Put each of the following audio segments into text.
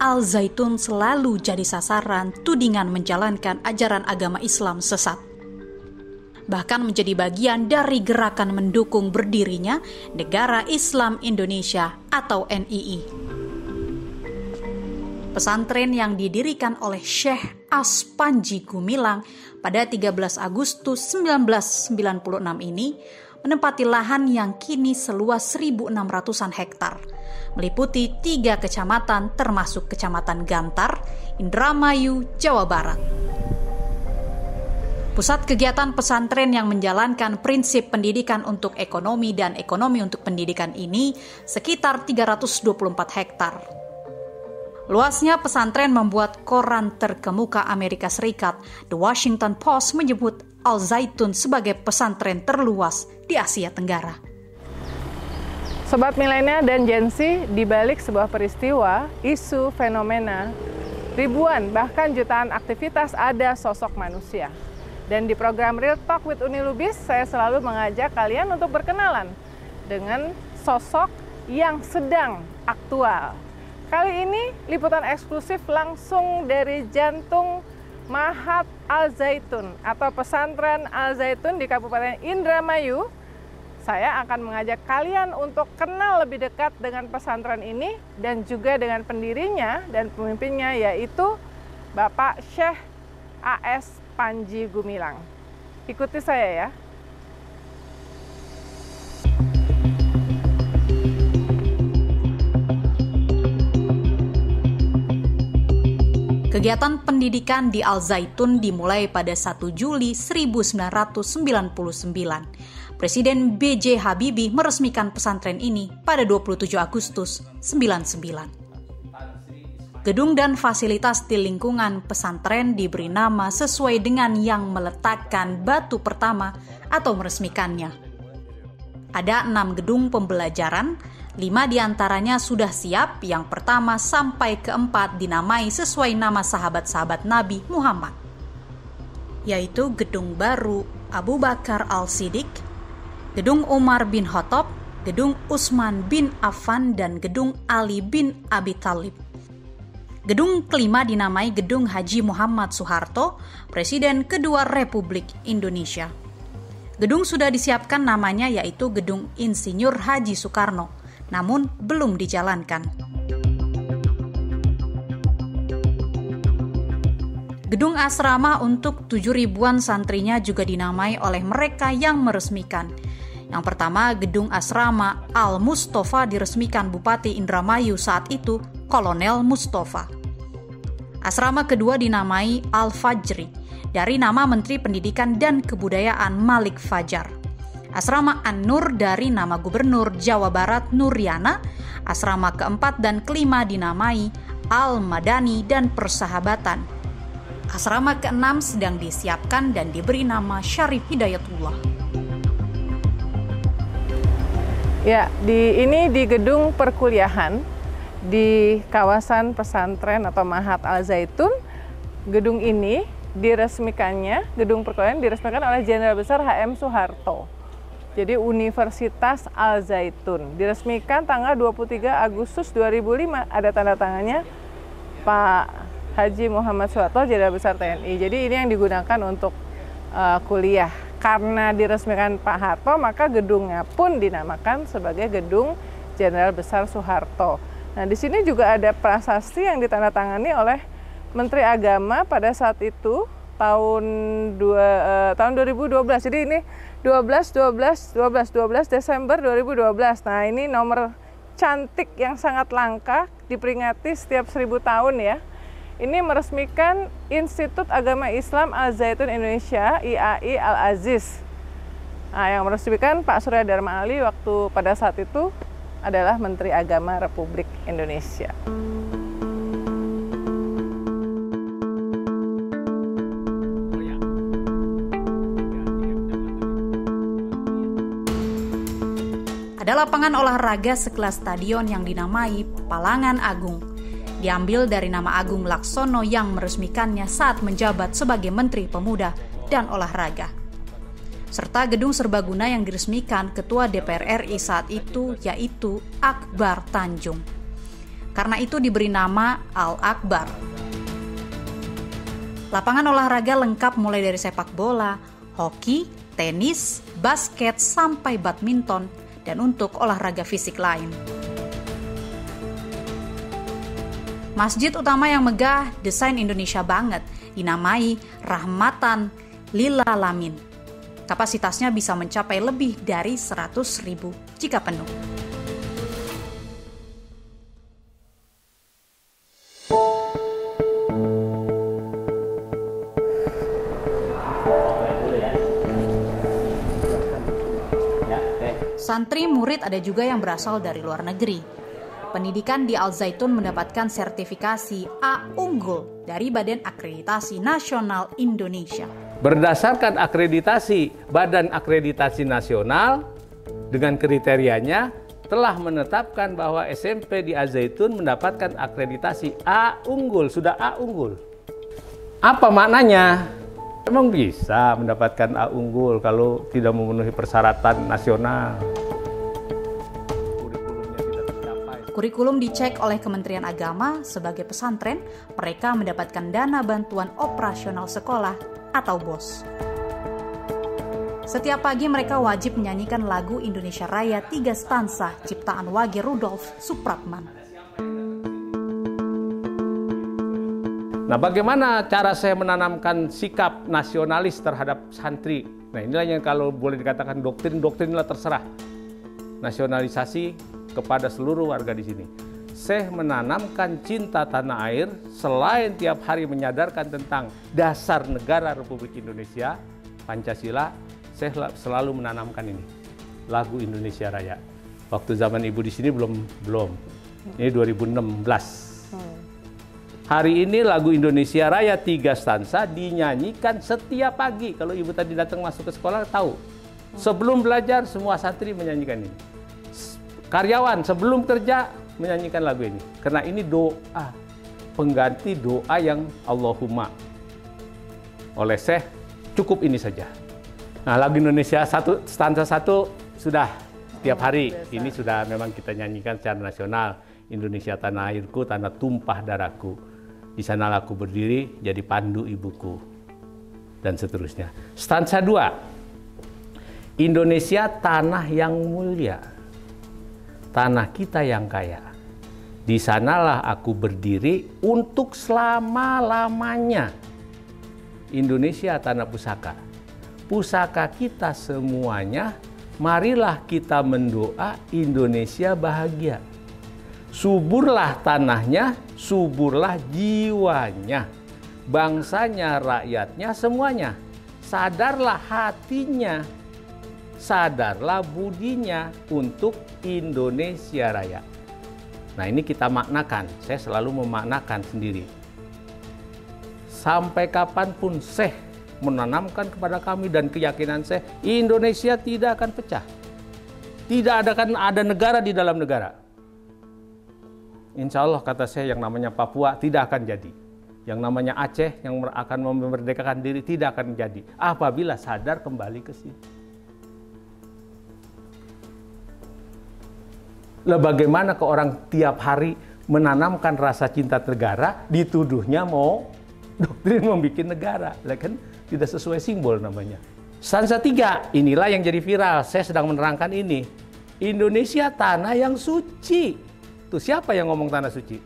Al Zaitun selalu jadi sasaran tudingan menjalankan ajaran agama Islam sesat. Bahkan menjadi bagian dari gerakan mendukung berdirinya Negara Islam Indonesia atau NII. Pesantren yang didirikan oleh Syekh As Panji Gumilang pada 13 Agustus 1996 ini menempati lahan yang kini seluas 1.600-an hektar, meliputi 3 kecamatan termasuk Kecamatan Gantar, Indramayu, Jawa Barat. Pusat kegiatan pesantren yang menjalankan prinsip pendidikan untuk ekonomi dan ekonomi untuk pendidikan ini sekitar 324 hektar. Luasnya pesantren membuat koran terkemuka Amerika Serikat, The Washington Post, menyebut Al Zaitun sebagai pesantren terluas di Asia Tenggara. Sobat milenial dan Gen Z, di balik sebuah peristiwa, isu, fenomena, ribuan bahkan jutaan aktivitas ada sosok manusia. Dan di program Real Talk with Uni Lubis, saya selalu mengajak kalian untuk berkenalan dengan sosok yang sedang aktual. Kali ini liputan eksklusif langsung dari jantung Mahat Al Zaitun atau Pesantren Al Zaitun di Kabupaten Indramayu. Saya akan mengajak kalian untuk kenal lebih dekat dengan pesantren ini dan juga dengan pendirinya dan pemimpinnya, yaitu Bapak Syekh AS Panji Gumilang. Ikuti saya ya. Kegiatan pendidikan di Al Zaitun dimulai pada 1 Juli 1999. Presiden B.J. Habibie meresmikan pesantren ini pada 27 Agustus 1999. Gedung dan fasilitas di lingkungan pesantren diberi nama sesuai dengan yang meletakkan batu pertama atau meresmikannya. Ada 6 gedung pembelajaran, 5 diantaranya sudah siap, yang pertama sampai keempat dinamai sesuai nama sahabat-sahabat Nabi Muhammad, yaitu Gedung Baru Abu Bakar Al-Siddiq, Gedung Umar bin Khattab, Gedung Utsman bin Affan, dan Gedung Ali bin Abi Thalib. Gedung kelima dinamai Gedung Haji Muhammad Soeharto, Presiden kedua Republik Indonesia. Gedung sudah disiapkan namanya, yaitu Gedung Insinyur Haji Soekarno, namun belum dijalankan. Gedung asrama untuk 7.000-an santrinya juga dinamai oleh mereka yang meresmikan. Yang pertama, Gedung Asrama Al-Mustafa diresmikan Bupati Indramayu saat itu, Kolonel Mustafa. Asrama kedua dinamai Al-Fajri, dari nama Menteri Pendidikan dan Kebudayaan Malik Fajar. Asrama An-Nur dari nama Gubernur Jawa Barat Nuryana. Asrama keempat dan kelima dinamai Al-Madani dan Persahabatan. Asrama keenam sedang disiapkan dan diberi nama Syarif Hidayatullah. Ya, ini di gedung perkuliahan di kawasan pesantren atau Mahat Al Zaitun. Gedung ini gedung perkuliahan diresmikan oleh Jenderal Besar HM Soeharto. Jadi Universitas Al Zaitun diresmikan tanggal 23 Agustus 2005, ada tanda tangannya Pak Haji Muhammad Soeharto, Jenderal Besar TNI. Jadi ini yang digunakan untuk kuliah. Karena diresmikan Pak Harto, maka gedungnya pun dinamakan sebagai Gedung Jenderal Besar Soeharto. Nah, di sini juga ada prasasti yang ditandatangani oleh Menteri Agama pada saat itu tahun 2012. Jadi ini 12 Desember 2012. Nah, ini nomor cantik yang sangat langka, diperingati setiap 1000 tahun ya. Ini meresmikan Institut Agama Islam Al Zaitun Indonesia, IAI Al-Aziz. Nah, yang meresmikan Pak Surya Dharma Ali waktu pada saat itu adalah Menteri Agama Republik Indonesia. Ada lapangan olahraga sekelas stadion yang dinamai Palangan Agung. Diambil dari nama Agung Laksono yang meresmikannya saat menjabat sebagai Menteri Pemuda dan Olahraga. Serta gedung serbaguna yang diresmikan Ketua DPR RI saat itu, yaitu Akbar Tanjung. Karena itu diberi nama Al-Akbar. Lapangan olahraga lengkap mulai dari sepak bola, hoki, tenis, basket, sampai badminton, dan untuk olahraga fisik lain. Masjid utama yang megah, desain Indonesia banget, dinamai Rahmatan Lil Alamin. Kapasitasnya bisa mencapai lebih dari 100.000 jika penuh. Santri murid ada juga yang berasal dari luar negeri. Pendidikan di Al Zaitun mendapatkan sertifikasi A unggul dari Badan Akreditasi Nasional Indonesia. Berdasarkan akreditasi Badan Akreditasi Nasional dengan kriterianya telah menetapkan bahwa SMP di Al Zaitun mendapatkan akreditasi A unggul, sudah A unggul. Apa maknanya? Emang bisa mendapatkan A unggul kalau tidak memenuhi persyaratan nasional? Kurikulum dicek oleh Kementerian Agama. Sebagai pesantren, mereka mendapatkan dana bantuan operasional sekolah atau BOS. Setiap pagi mereka wajib menyanyikan lagu Indonesia Raya 3 stansa ciptaan Wage Rudolf Supratman. Nah, bagaimana cara saya menanamkan sikap nasionalis terhadap santri? Nah, inilah yang kalau boleh dikatakan doktrinlah terserah. Nasionalisasi kepada seluruh warga di sini. Saya menanamkan cinta tanah air selain tiap hari menyadarkan tentang dasar negara Republik Indonesia, Pancasila, saya selalu menanamkan ini. Lagu Indonesia Raya. Waktu zaman Ibu di sini belum. Ini 2016. Hari ini lagu Indonesia Raya 3 stansa dinyanyikan setiap pagi. Kalau Ibu tadi datang masuk ke sekolah tahu. Sebelum belajar semua santri menyanyikan ini. Karyawan sebelum kerja menyanyikan lagu ini. Karena ini doa, pengganti doa yang Allahumma. Oleh Syekh, cukup ini saja. Nah, lagu Indonesia stansa 1 sudah tiap hari. Ini sudah memang kita nyanyikan secara nasional. Indonesia tanah airku, tanah tumpah darahku. Di sanalah aku berdiri, jadi pandu ibuku. Dan seterusnya. Stansa 2. Indonesia tanah yang mulia. Tanah kita yang kaya. Di sanalah aku berdiri untuk selama-lamanya. Indonesia tanah pusaka. Pusaka kita semuanya, marilah kita mendoa Indonesia bahagia. Suburlah tanahnya, suburlah jiwanya. Bangsanya, rakyatnya, semuanya. Sadarlah hatinya. Sadarlah budinya untuk Indonesia Raya. Nah, ini kita maknakan. Saya selalu memaknakan sendiri. Sampai kapanpun Syekh menanamkan kepada kami dan keyakinan Syekh, Indonesia tidak akan pecah. Tidak akan ada negara di dalam negara. Insya Allah kata Syekh, yang namanya Papua tidak akan jadi. Yang namanya Aceh yang akan memerdekakan diri tidak akan jadi. Apabila sadar kembali ke sini. Lah bagaimana ke orang tiap hari menanamkan rasa cinta negara, dituduhnya mau doktrin membuat negara. Lah kan tidak sesuai simbol namanya. Stansa 3, inilah yang jadi viral. Saya sedang menerangkan ini. Indonesia tanah yang suci. Tuh siapa yang ngomong tanah suci?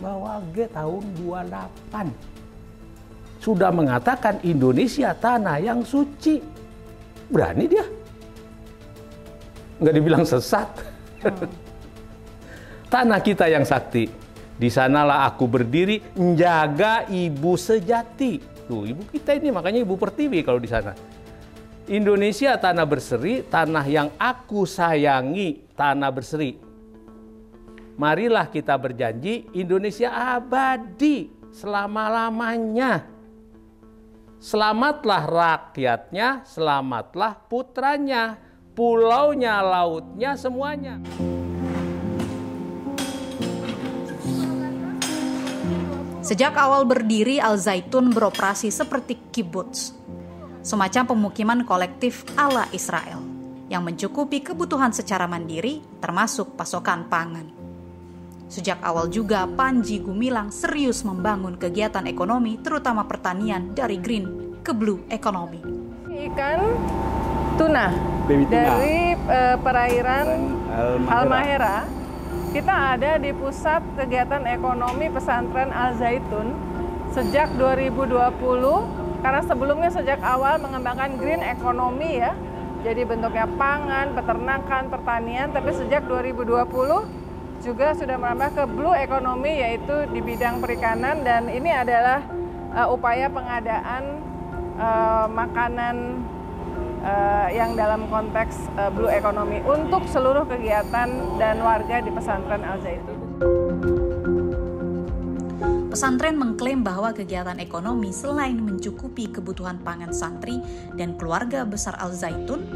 Wage tahun 28. Sudah mengatakan Indonesia tanah yang suci. Berani dia. Nggak dibilang sesat. Tanah kita yang sakti. Di sanalah aku berdiri menjaga ibu sejati. Tuh, ibu kita ini makanya Ibu Pertiwi kalau di sana. Indonesia tanah berseri, tanah yang aku sayangi, tanah berseri. Marilah kita berjanji Indonesia abadi selama-lamanya. Selamatlah rakyatnya, selamatlah putranya. Pulaunya, lautnya, semuanya. Sejak awal berdiri, Al Zaitun beroperasi seperti kibbutz, semacam pemukiman kolektif ala Israel, yang mencukupi kebutuhan secara mandiri, termasuk pasokan pangan. Sejak awal juga Panji Gumilang serius membangun kegiatan ekonomi terutama pertanian dari green ke blue economy. Ikan tuna Baby tuna. dari perairan Halmahera. Kita ada di pusat kegiatan ekonomi pesantren Al Zaitun sejak 2020, karena sebelumnya sejak awal mengembangkan green economy ya. Jadi bentuknya pangan, peternakan, pertanian, tapi sejak 2020 juga sudah merambah ke blue economy, yaitu di bidang perikanan, dan ini adalah upaya pengadaan makanan yang dalam konteks blue economy untuk seluruh kegiatan dan warga di pesantren Al Zaitun. Pesantren mengklaim bahwa kegiatan ekonomi selain mencukupi kebutuhan pangan santri dan keluarga besar Al Zaitun,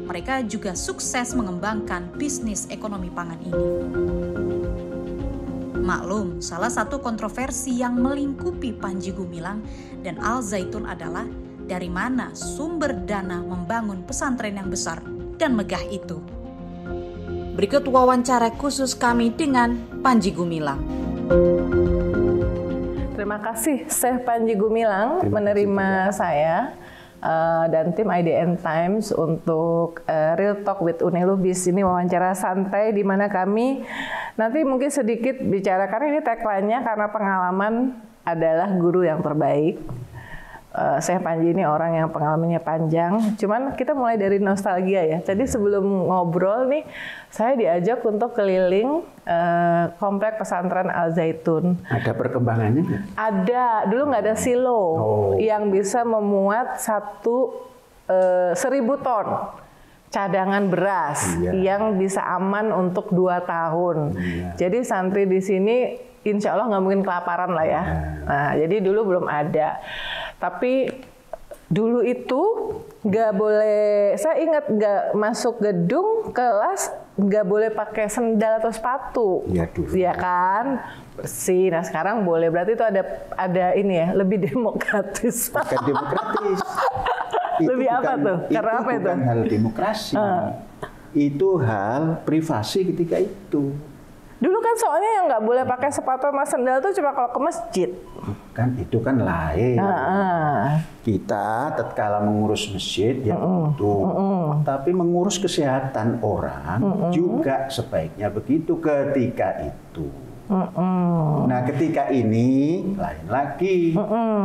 mereka juga sukses mengembangkan bisnis ekonomi pangan ini. Maklum, salah satu kontroversi yang melingkupi Panji Gumilang dan Al Zaitun adalah dari mana sumber dana membangun pesantren yang besar dan megah itu. Berikut wawancara khusus kami dengan Panji Gumilang. Terima kasih Syekh Panji Gumilang menerima saya dan tim IDN Times untuk Real Talk with Uni Lubis. Ini wawancara santai di mana kami nanti mungkin sedikit bicara, karena ini tagline-nya karena pengalaman adalah guru yang terbaik. Syekh Panji ini orang yang pengalamannya panjang, cuman kita mulai dari nostalgia ya. Jadi sebelum ngobrol nih, saya diajak untuk keliling komplek pesantren Al Zaitun. Ada perkembangannya nggak? Ada, dulu nggak ada silo yang bisa memuat 1.000 ton cadangan beras yang bisa aman untuk 2 tahun. Jadi santri di sini insya Allah nggak mungkin kelaparan lah ya. Nah, jadi dulu belum ada. Tapi dulu itu nggak boleh, saya ingat nggak masuk gedung kelas nggak boleh pakai sendal atau sepatu, ya kan, bersih. Nah sekarang boleh, berarti itu ada ini ya, lebih demokratis. Bukan demokratis. Lebih apa tuh? Karena apa itu? Bukan hal demokrasi, itu hal privasi ketika itu. Dulu kan soalnya yang nggak boleh pakai sepatu sama sendal tuh cuma kalau ke masjid. Kan itu kan lain. Kita tatkala mengurus masjid ya betul. Tapi mengurus kesehatan orang juga sebaiknya begitu ketika itu. Nah ketika ini lain lagi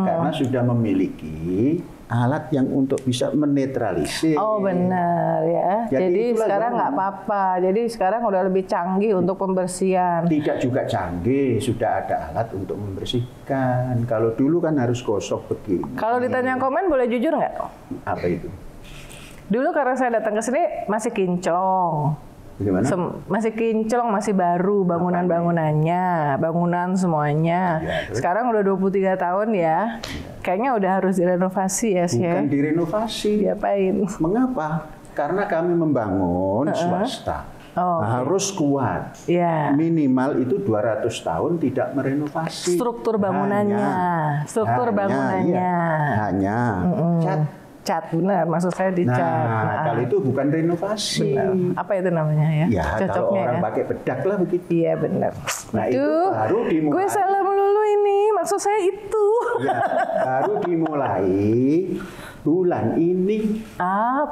karena sudah memiliki alat yang untuk bisa menetralisir. Oh benar ya. Jadi sekarang nggak apa-apa. Jadi sekarang udah lebih canggih untuk pembersihan. Tidak juga canggih, sudah ada alat untuk membersihkan. Kalau dulu kan harus gosok begini. Kalau ditanya komen boleh jujur nggak? Apa itu? Dulu karena saya datang ke sini masih kinclong. Gimana? Masih kinclong, masih baru bangunan-bangunannya, bangunan semuanya. Ya, sekarang udah 23 tahun ya. Kayaknya udah harus direnovasi ya sih. Bukan direnovasi. Diapain? Mengapa? Karena kami membangun swasta. Harus kuat. Minimal itu 200 tahun tidak merenovasi. Struktur bangunannya. Hanya cat, benar, maksud saya dicat. Nah, kalau itu bukan renovasi. Benar. Apa itu namanya ya? Ya, kalau orang pakai bedak lah begitu. Iya, benar. Nah, itu baru dimulai. Gue salah melulu ini, maksud saya itu. Ya, baru dimulai bulan ini.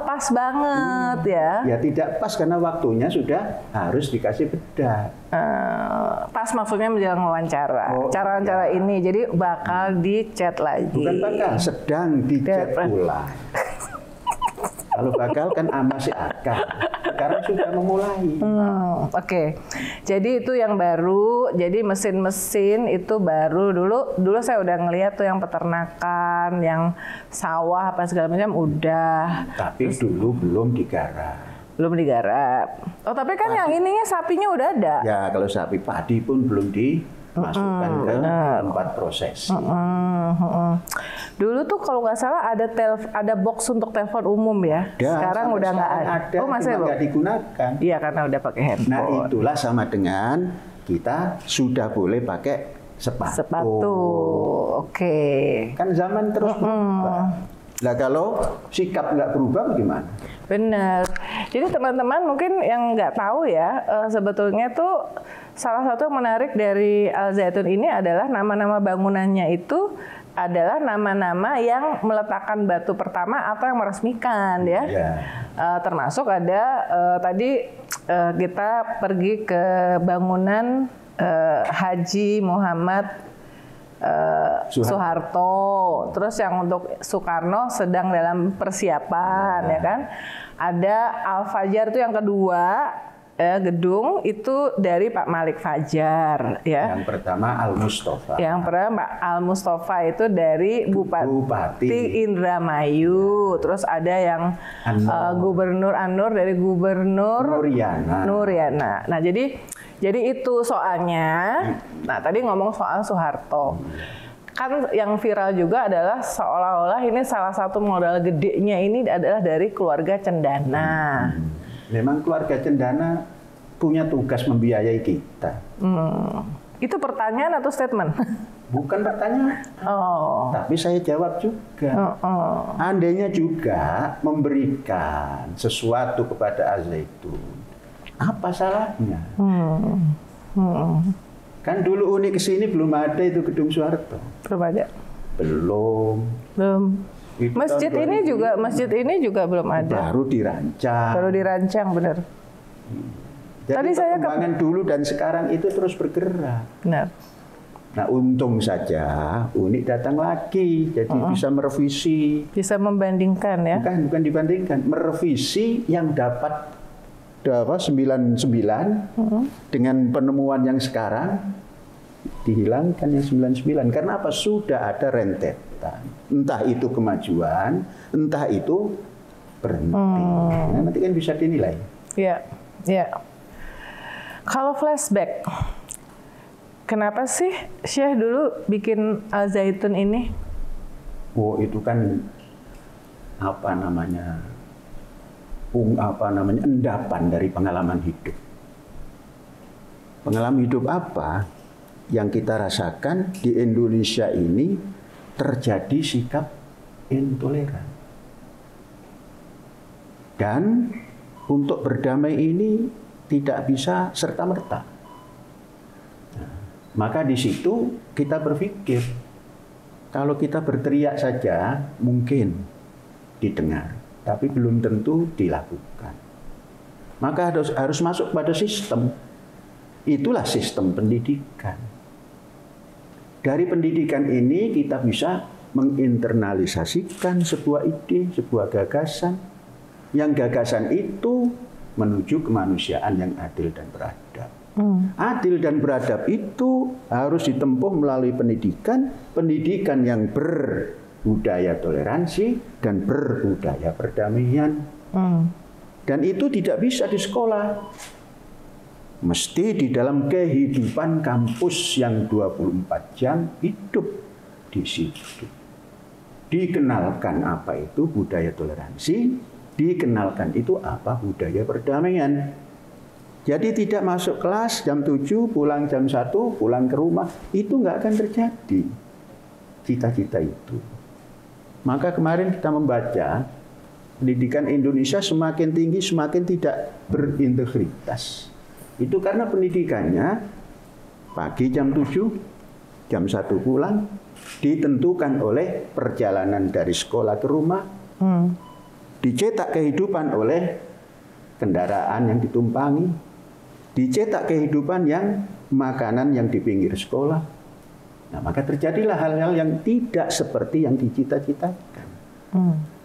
Pas banget ya. Ya, tidak pas karena waktunya sudah harus dikasih bedak. Pas maksudnya menjelang wawancara. Cara wawancara ini, jadi bakal dicat lagi. Bukan bakal, sedang dicat ulang. Kalau bakal kan masih akan. Sekarang sudah memulai. Oke. Jadi itu yang baru. Jadi mesin-mesin itu baru. Dulu saya udah ngeliat tuh yang peternakan, yang sawah apa segala macam udah. Tapi dulu belum digarap. Belum digarap. Oh tapi kan yang ininya sapinya udah ada. Ya kalau sapi padi pun belum dimasukkan ke tempat prosesi. Dulu tuh kalau nggak salah ada box untuk telepon umum ya. Sekarang udah nggak ada. Oh masih nggak digunakan. Iya karena udah pakai handphone. Nah itulah sama dengan kita sudah boleh pakai sepatu. Oke. Kan zaman terus berubah. Nah kalau sikap nggak berubah bagaimana? Benar. Jadi teman-teman mungkin yang nggak tahu ya, sebetulnya tuh salah satu yang menarik dari Al Zaitun ini adalah nama-nama bangunannya itu adalah nama-nama yang meletakkan batu pertama atau yang meresmikan ya. Termasuk ada tadi kita pergi ke bangunan Haji Muhammad Soeharto, terus yang untuk Soekarno sedang dalam persiapan ya kan. Ada Al Fajar itu yang kedua gedung itu dari Pak Malik Fajar ya. Yang pertama Al Mustafa. Yang pertama Al Mustafa itu dari Bupati Indramayu. Terus ada yang Gubernur Anur dari Gubernur Nuriana. Nah jadi itu soalnya. Nah tadi ngomong soal Soeharto. Kan yang viral juga adalah seolah-olah ini salah satu modal gedenya ini adalah dari keluarga Cendana. Memang keluarga Cendana punya tugas membiayai kita. Itu pertanyaan atau statement? Bukan pertanyaan. Tapi saya jawab juga. Andainya juga memberikan sesuatu kepada Al Zaitun, apa salahnya? Kan dulu Uni kesini belum ada itu gedung Soeharto. Belum ada. Belum. Masjid ini juga belum ada. Baru dirancang. Benar. Jadi tadi perkembangan dulu dan sekarang itu terus bergerak. Benar. Nah untung saja Uni datang lagi, jadi bisa merevisi. Bisa membandingkan ya? Bukan dibandingkan, merevisi yang dapat 99 dengan penemuan yang sekarang dihilangkan yang 99. Karena apa? Sudah ada rentetan. Entah itu kemajuan, entah itu berhenti. Nah, nanti kan bisa dinilai. Iya. Kalau flashback, kenapa sih Syekh dulu bikin Al Zaitun ini? Itu kan endapan dari pengalaman hidup. Pengalaman hidup apa yang kita rasakan di Indonesia ini terjadi sikap intoleran. Dan untuk berdamai ini tidak bisa serta-merta. Maka di situ kita berpikir, kalau kita berteriak saja mungkin didengar, tapi belum tentu dilakukan. Maka harus masuk pada sistem. Itulah sistem pendidikan. Dari pendidikan ini kita bisa menginternalisasikan sebuah ide, sebuah gagasan. Yang gagasan itu menuju kemanusiaan yang adil dan beradab. Adil dan beradab itu harus ditempuh melalui pendidikan yang berbudaya toleransi dan berbudaya perdamaian. Dan itu tidak bisa di sekolah. Mesti di dalam kehidupan kampus yang 24 jam hidup di situ. Dikenalkan apa itu budaya toleransi, dikenalkan itu apa budaya perdamaian. Jadi tidak masuk kelas jam 7, pulang jam 1, pulang ke rumah, itu nggak akan terjadi cita-cita itu. Maka kemarin kita membaca, pendidikan Indonesia semakin tinggi, semakin tidak berintegritas. Itu karena pendidikannya pagi jam 7, jam 1 pulang, ditentukan oleh perjalanan dari sekolah ke rumah, dicetak kehidupan oleh kendaraan yang ditumpangi, dicetak kehidupan yang makanan yang di pinggir sekolah. Nah, maka terjadilah hal-hal yang tidak seperti yang dicita-citakan.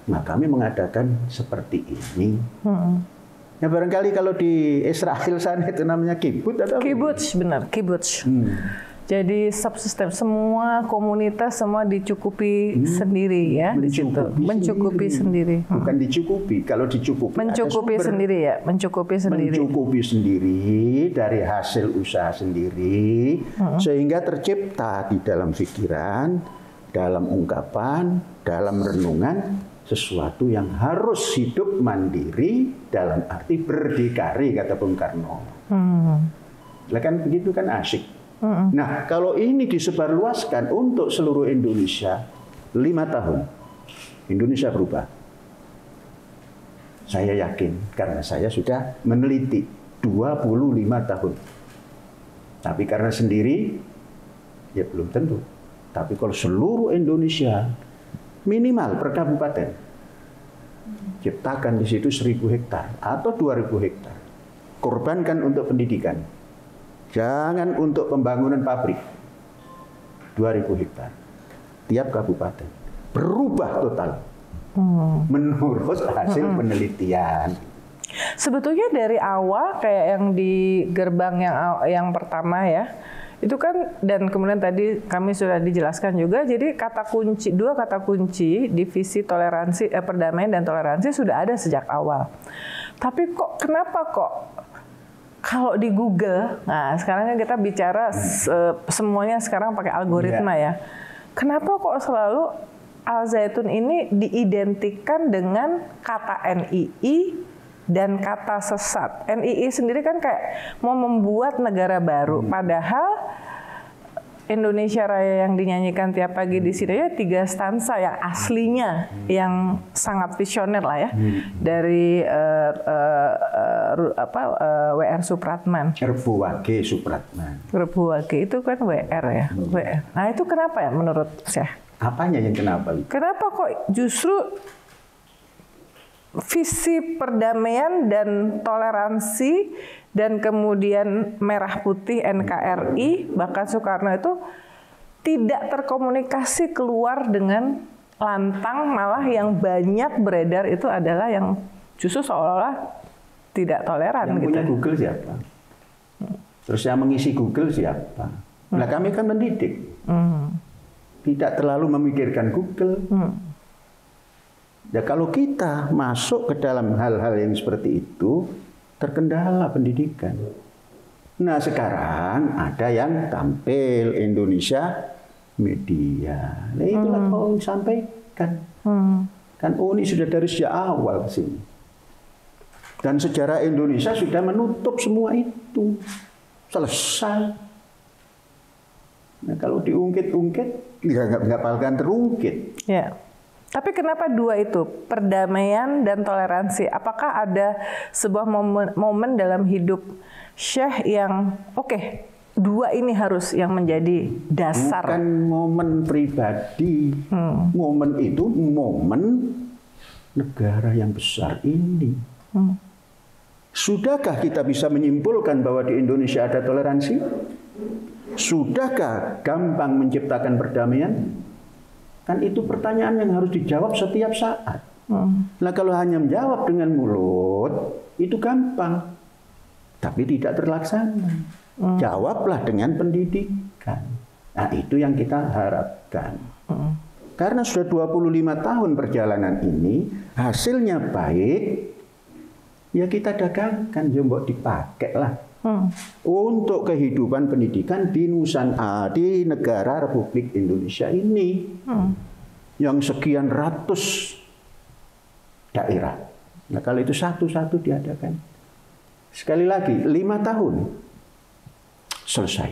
Nah, kami mengadakan seperti ini. Nah, barangkali kalau di Israel sana itu namanya kibbutz atau kibbutz, benar, kibbutz. Jadi subsistem, semua komunitas semua dicukupi sendiri ya, mencukupi sendiri. Bukan dicukupi, kalau dicukupi mencukupi sendiri ya, mencukupi sendiri dari hasil usaha sendiri, sehingga tercipta di dalam pikiran, dalam ungkapan, dalam renungan sesuatu yang harus hidup mandiri dalam arti berdikari, kata Bung Karno. Lah kan begitu kan asyik. Nah, kalau ini disebarluaskan untuk seluruh Indonesia 5 tahun, Indonesia berubah. Saya yakin karena saya sudah meneliti 25 tahun. Tapi karena sendiri, ya belum tentu. Tapi kalau seluruh Indonesia, minimal per kabupaten, ciptakan di situ 1.000 hektar atau 2.000 hektar. Korbankan untuk pendidikan. Jangan untuk pembangunan pabrik. 2.000 hektar. Tiap kabupaten. Berubah total. Menurut hasil penelitian. Sebetulnya dari awal kayak yang di gerbang yang pertama ya, itu kan, dan kemudian tadi kami sudah dijelaskan juga, jadi dua kata kunci di visi toleransi, perdamaian dan toleransi sudah ada sejak awal. Tapi kenapa kalau di Google, nah sekarang kan kita bicara semuanya sekarang pakai algoritma ya. Kenapa kok selalu Al Zaitun ini diidentikan dengan kata NII dan kata sesat? NII sendiri kan kayak mau membuat negara baru, padahal Indonesia Raya yang dinyanyikan tiap pagi di sini ya 3 stansa yang aslinya, yang sangat visioner lah ya, dari W.R. Supratman. Rebuwage Supratman. Rebuwage itu kan W.R. ya. WR. Nah itu kenapa ya menurut saya? Apanya yang kenapa? Kenapa kok justru visi perdamaian dan toleransi dan kemudian merah putih NKRI, bahkan Soekarno itu tidak terkomunikasi keluar dengan lantang, malah yang banyak beredar itu adalah yang justru seolah-olah tidak toleran. Yang gitu. punya Google siapa? Terus yang mengisi Google siapa? Nah kami kan mendidik. Tidak terlalu memikirkan Google. Ya kalau kita masuk ke dalam hal-hal yang seperti itu, terkendala pendidikan. Nah sekarang ada yang tampil Indonesia Media. Nah itulah mau sampaikan. Kan ini sudah dari sejak awal sini. Dan sejarah Indonesia sudah menutup semua itu. Selesai. Nah kalau diungkit-ungkit, ya nggak bakalan terungkit. Ya. Tapi kenapa dua itu, perdamaian dan toleransi? Apakah ada sebuah momen dalam hidup Syekh yang dua ini harus yang menjadi dasar? Bukan momen pribadi. Momen itu momen negara yang besar ini. Sudahkah kita bisa menyimpulkan bahwa di Indonesia ada toleransi? Sudahkah gampang menciptakan perdamaian? Kan itu pertanyaan yang harus dijawab setiap saat. Nah kalau hanya menjawab dengan mulut, itu gampang. Tapi tidak terlaksana. Jawablah dengan pendidikan. Nah itu yang kita harapkan. Karena sudah 25 tahun perjalanan ini, hasilnya baik, ya kita dagangkan, jombok dipakai lah. Untuk kehidupan pendidikan di di negara Republik Indonesia ini yang sekian ratus daerah. Nah kalau itu satu-satu diadakan, sekali lagi 5 tahun selesai.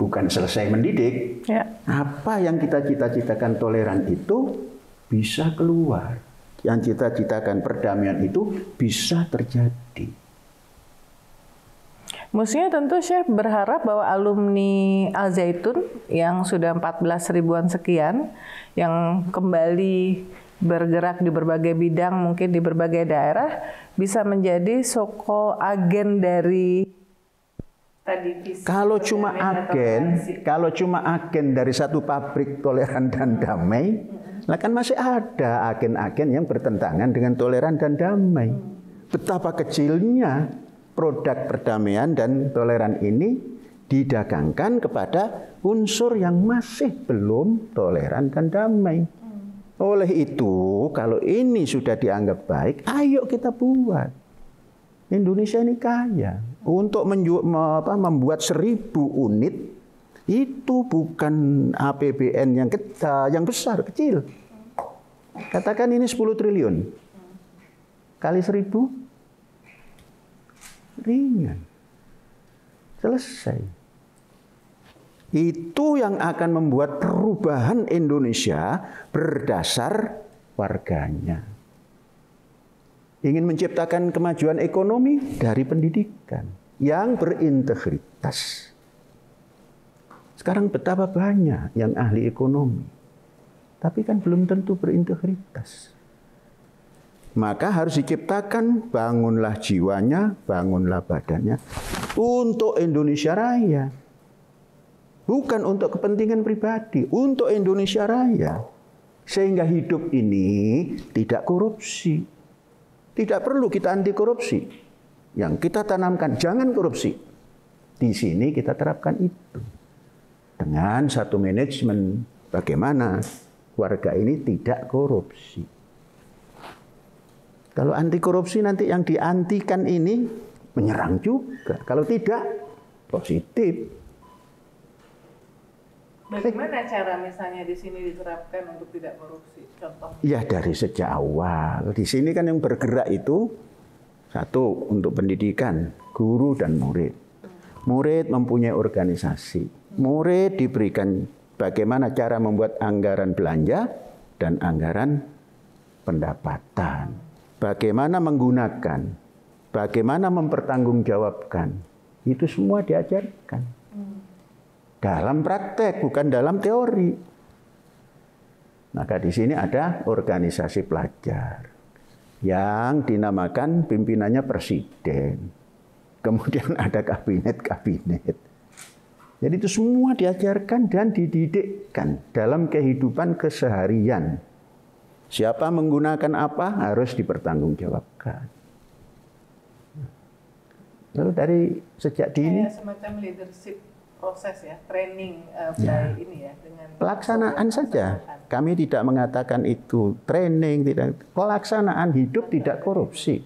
Bukan selesai mendidik. Ya. Apa yang kita cita-citakan toleran itu bisa keluar. Yang cita-citakan perdamaian itu bisa terjadi. Mestinya tentu Syekh berharap bahwa alumni Al Zaitun yang sudah 14 ribuan sekian, yang kembali bergerak di berbagai bidang, mungkin di berbagai daerah, bisa menjadi agen dari kalau cuma agen dari satu pabrik toleran dan damai, lah kan masih ada agen-agen yang bertentangan dengan toleran dan damai. Betapa kecilnya produk perdamaian dan toleran ini didagangkan kepada unsur yang masih belum toleran dan damai. Oleh itu, kalau ini sudah dianggap baik, ayo kita buat. Indonesia ini kaya. Untuk membuat 1000 unit, itu bukan APBN yang besar, kecil. Katakan ini 10 triliun. Kali 1000, ringan. Selesai. Itu yang akan membuat perubahan Indonesia berdasar warganya. Ingin menciptakan kemajuan ekonomi dari pendidikan yang berintegritas. Sekarang betapa banyak yang ahli ekonomi, tapi kan belum tentu berintegritas. Maka harus diciptakan, bangunlah jiwanya, bangunlah badannya untuk Indonesia Raya. Bukan untuk kepentingan pribadi, untuk Indonesia Raya. Sehingga hidup ini tidak korupsi. Tidak perlu kita anti korupsi. Yang kita tanamkan, jangan korupsi. Di sini kita terapkan itu. Dengan satu manajemen, bagaimana warga ini tidak korupsi. Kalau anti korupsi nanti yang diantikan ini menyerang juga. Kalau tidak, positif. Bagaimana cara misalnya di sini diterapkan untuk tidak korupsi? Contoh. Ya dari sejak awal. Di sini kan yang bergerak itu satu untuk pendidikan, guru dan murid. Murid mempunyai organisasi. Murid diberikan bagaimana cara membuat anggaran belanja dan anggaran pendapatan. Bagaimana menggunakan, bagaimana mempertanggungjawabkan. Itu semua diajarkan. Dalam praktek, bukan dalam teori. Maka di sini ada organisasi pelajar yang dinamakan pimpinannya presiden. Kemudian ada kabinet-kabinet. Jadi itu semua diajarkan dan dididikkan dalam kehidupan keseharian. Siapa menggunakan apa harus dipertanggungjawabkan. Lalu dari sejak dini semacam leadership proses ya, training ini ya dengan pelaksanaan saja. Kami tidak mengatakan itu training, tidak. Pelaksanaan hidup tidak korupsi.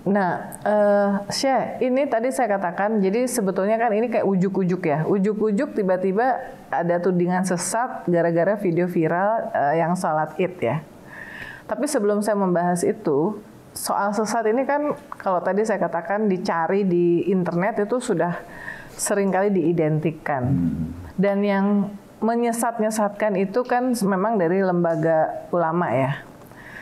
Nah, Syekh, ini tadi saya katakan, jadi sebetulnya kan ini kayak ujuk-ujuk ya. Ujuk-ujuk tiba-tiba ada tudingan sesat gara-gara video viral yang sholat Id ya. Tapi sebelum saya membahas itu, soal sesat ini kan kalau tadi saya katakan dicari di internet itu sudah seringkali diidentikan. Dan yang menyesat-nyesatkan itu kan memang dari lembaga ulama ya.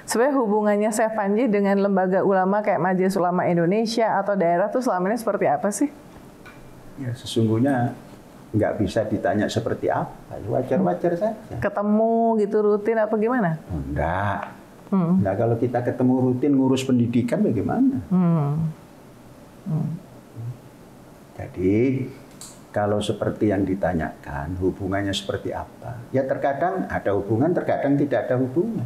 Sebenarnya hubungannya Syekh Panji dengan lembaga ulama kayak Majelis Ulama Indonesia atau daerah tuh selama ini seperti apa sih? Ya sesungguhnya nggak bisa ditanya seperti apa, wajar-wajar saja. Ketemu gitu rutin apa gimana? Enggak. Nah kalau kita ketemu rutin ngurus pendidikan bagaimana? Jadi kalau seperti yang ditanyakan hubungannya seperti apa? Ya terkadang ada hubungan, terkadang tidak ada hubungan.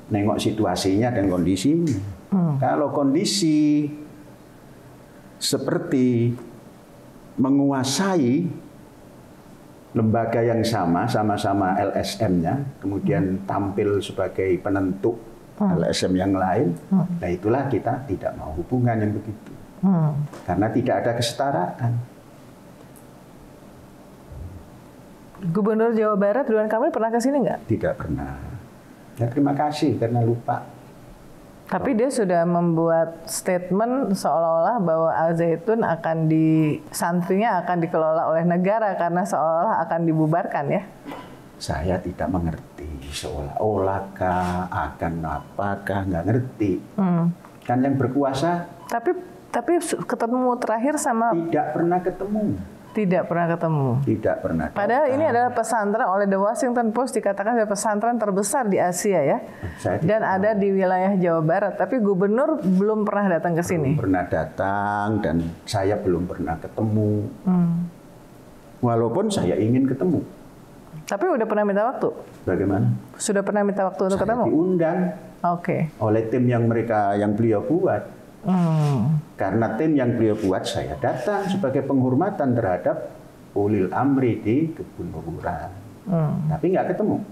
Nengok situasinya dan kondisinya. Kalau kondisi seperti menguasai lembaga yang sama-sama LSM-nya, kemudian tampil sebagai penentu LSM yang lain, nah itulah kita tidak mau hubungan yang begitu. Karena tidak ada kesetaraan. Gubernur Jawa Barat Ridwan Kamil pernah ke sini nggak? Tidak pernah. Ya, terima kasih karena lupa. Tapi dia sudah membuat statement seolah-olah bahwa Al Zaitun santrinya akan dikelola oleh negara karena seolah-olah akan dibubarkan ya. Saya tidak mengerti seolah-olah akan apakah nggak ngerti. Kan yang berkuasa. Tapi ketemu terakhir sama. Tidak pernah ketemu. Tidak pernah ketemu. Tidak pernah. Padahal ini adalah pesantren oleh The Washington Post dikatakan adalah pesantren terbesar di Asia ya. Dan ada di wilayah Jawa Barat. Tapi gubernur belum pernah datang ke sini. Belum pernah datang dan saya belum pernah ketemu. Walaupun saya ingin ketemu. Tapi udah pernah minta waktu? Bagaimana? Sudah pernah minta waktu untuk ketemu? Diundang. Oke. Oleh tim yang beliau buat. Karena tim yang beliau buat saya datang sebagai penghormatan terhadap ulil amri di kegubernuran. Tapi nggak ketemu.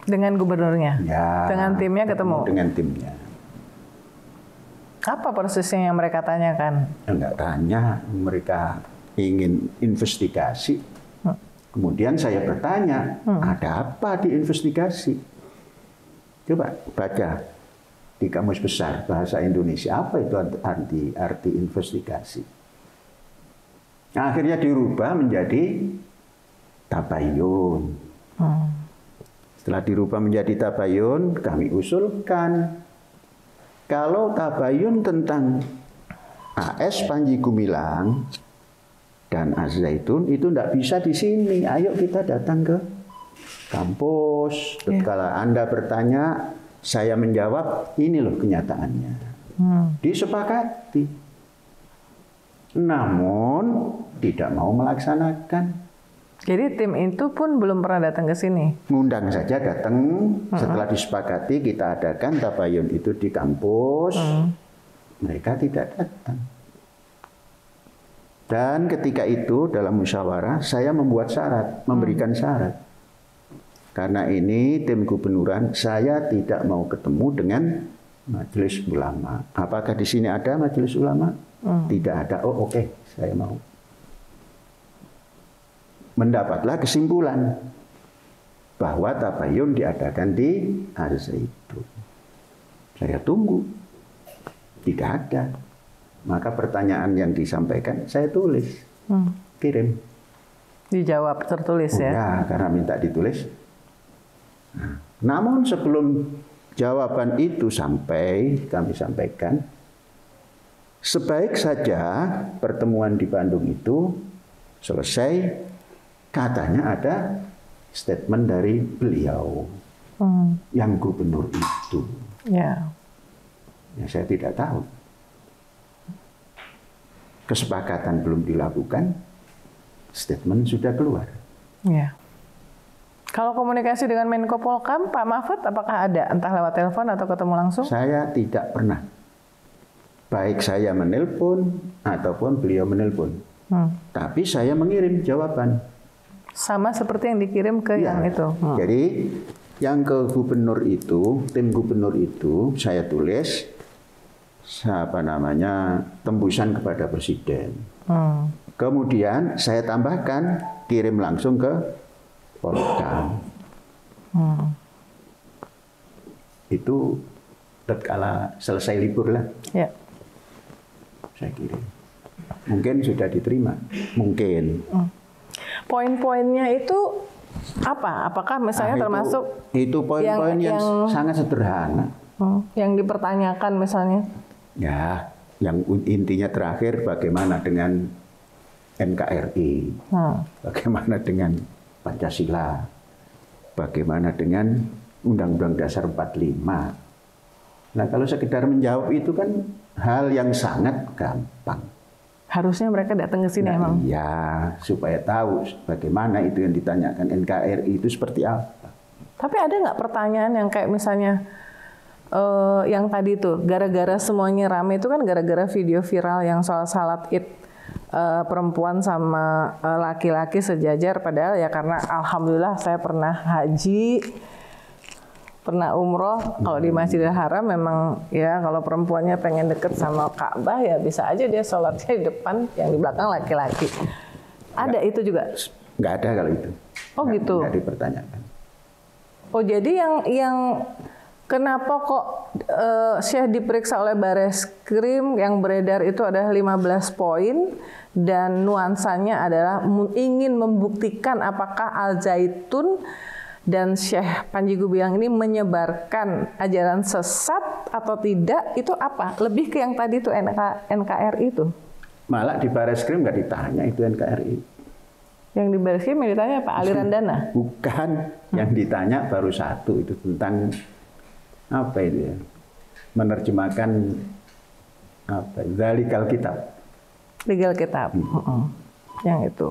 Dengan gubernurnya? Ya. Dengan timnya ketemu? Dengan timnya. Apa prosesnya yang mereka tanyakan? Nggak tanya, mereka ingin investigasi. Kemudian saya bertanya, ada apa di investigasi? Coba baca. Di Kamus Besar Bahasa Indonesia, apa itu arti investigasi? Akhirnya dirubah menjadi tabayun. Setelah dirubah menjadi tabayun, kami usulkan kalau tabayun tentang AS Panji Gumilang dan Al-Zaitun itu tidak bisa di sini. Ayo kita datang ke kampus. Kalau Anda bertanya, saya menjawab, ini loh kenyataannya. Disepakati. Namun tidak mau melaksanakan. Jadi tim itu pun belum pernah datang ke sini? Ngundang saja datang, setelah disepakati kita adakan tabayun itu di kampus, mereka tidak datang. Dan ketika itu dalam musyawarah saya membuat syarat, memberikan syarat. Karena ini tim gubernuran, saya tidak mau ketemu dengan majelis ulama. Apakah di sini ada majelis ulama? Tidak ada. Oh oke, saya mau. Mendapatlah kesimpulan bahwa tabayun diadakan di Al-Zaitun. Saya tunggu. Tidak ada. Maka pertanyaan yang disampaikan saya tulis. Kirim. Dijawab tertulis ya? Ya, karena minta ditulis. Namun sebelum jawaban itu sampai, kami sampaikan, sebaik saja pertemuan di Bandung itu selesai, katanya ada statement dari beliau, yang gubernur itu. Ya, saya tidak tahu. Kesepakatan belum dilakukan, statement sudah keluar. Ya. Kalau komunikasi dengan Menko Polkam, Pak Mahfud, apakah ada? Entah lewat telepon atau ketemu langsung? Saya tidak pernah. Baik saya menelpon ataupun beliau menelpon. Tapi saya mengirim jawaban. Sama seperti yang dikirim ke yang itu. Jadi yang ke gubernur itu, tim gubernur itu saya tulis tembusan kepada presiden. Kemudian saya tambahkan kirim langsung ke Polkam. Itu tatkala selesai libur lah. Ya. Saya kirim. Mungkin sudah diterima. Mungkin. Poin-poinnya itu apa? Apakah misalnya termasuk itu poin-poin yang sangat sederhana. Yang dipertanyakan misalnya? Ya, yang intinya terakhir bagaimana dengan NKRI, bagaimana dengan Pancasila, bagaimana dengan Undang-Undang Dasar 45. Nah, kalau sekedar menjawab itu kan hal yang sangat gampang. Harusnya mereka datang ke sini emang. Iya, supaya tahu bagaimana itu yang ditanyakan NKRI itu seperti apa. Tapi ada nggak pertanyaan yang kayak misalnya yang tadi tuh, gara-gara semuanya rame itu kan gara-gara video viral yang soal salat Id. Perempuan sama laki-laki sejajar, padahal ya karena alhamdulillah saya pernah haji, pernah umroh. Kalau di Masjidil Haram memang ya kalau perempuannya pengen deket sama Ka'bah ya bisa aja dia sholatnya di depan, yang di belakang laki-laki. Ada itu juga? Nggak ada kalau itu. Oh gitu? Nggak dipertanyakan. Oh jadi yang kenapa kok Syekh diperiksa oleh Bareskrim, yang beredar itu adalah 15 poin dan nuansanya adalah ingin membuktikan apakah Al-Zaitun dan Syekh Panji Gumilang ini menyebarkan ajaran sesat atau tidak, itu apa? Lebih ke yang tadi itu NKRI itu. Malah di Bareskrim nggak ditanya itu NKRI. Yang di Bareskrim yang ditanya apa? Aliran dana? Bukan, yang ditanya baru satu, itu tentang apa itu ya? Menerjemahkan apa? Zalikal kitab. Legal kitab. Yang itu.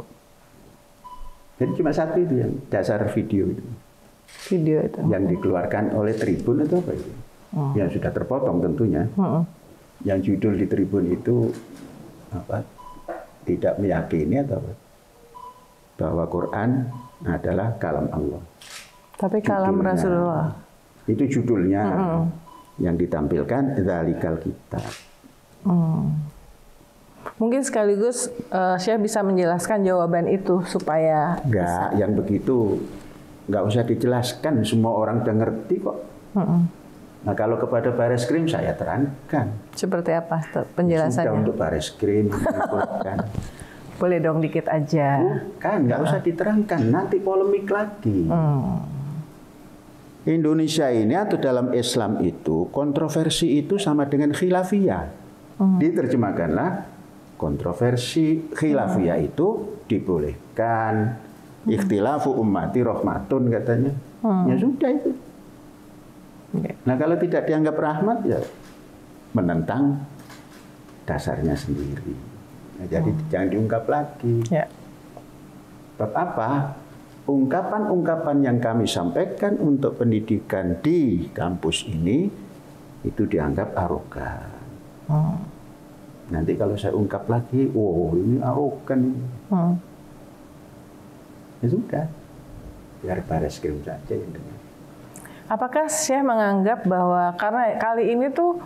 Jadi cuma satu itu yang dasar video itu. Video itu. Yang dikeluarkan oleh Tribun itu apa itu? Yang sudah terpotong tentunya. Yang judul di Tribun itu apa? Tidak meyakini atau apa? Bahwa Quran adalah kalam Allah. Tapi kalam Rasulullah. Itu judulnya yang ditampilkan Zalikal kitab. Mungkin sekaligus Syekh bisa menjelaskan jawaban itu supaya enggak, yang begitu nggak usah dijelaskan, semua orang udah ngerti kok. Nah kalau kepada Bareskrim saya terangkan. Seperti apa penjelasannya? Sudah untuk Bareskrim mengumpulkan Boleh dong dikit aja. Bukan, nggak usah diterangkan, nanti polemik lagi. Indonesia ini atau dalam Islam itu kontroversi itu sama dengan khilafiyah. Diterjemahkanlah kontroversi khilafiyah itu dibolehkan. Ikhtilafu ummati rahmatun katanya. Ya sudah itu. Nah kalau tidak dianggap rahmat ya menentang dasarnya sendiri. Nah, jadi jangan diungkap lagi. Ya. Sebab apa? Ungkapan-ungkapan yang kami sampaikan untuk pendidikan di kampus ini itu dianggap arogan. Nanti kalau saya ungkap lagi, oh ini arogan. Ya sudah, biar Bareskrim saja yang dengar. Apakah Syekh menganggap bahwa karena kali ini tuh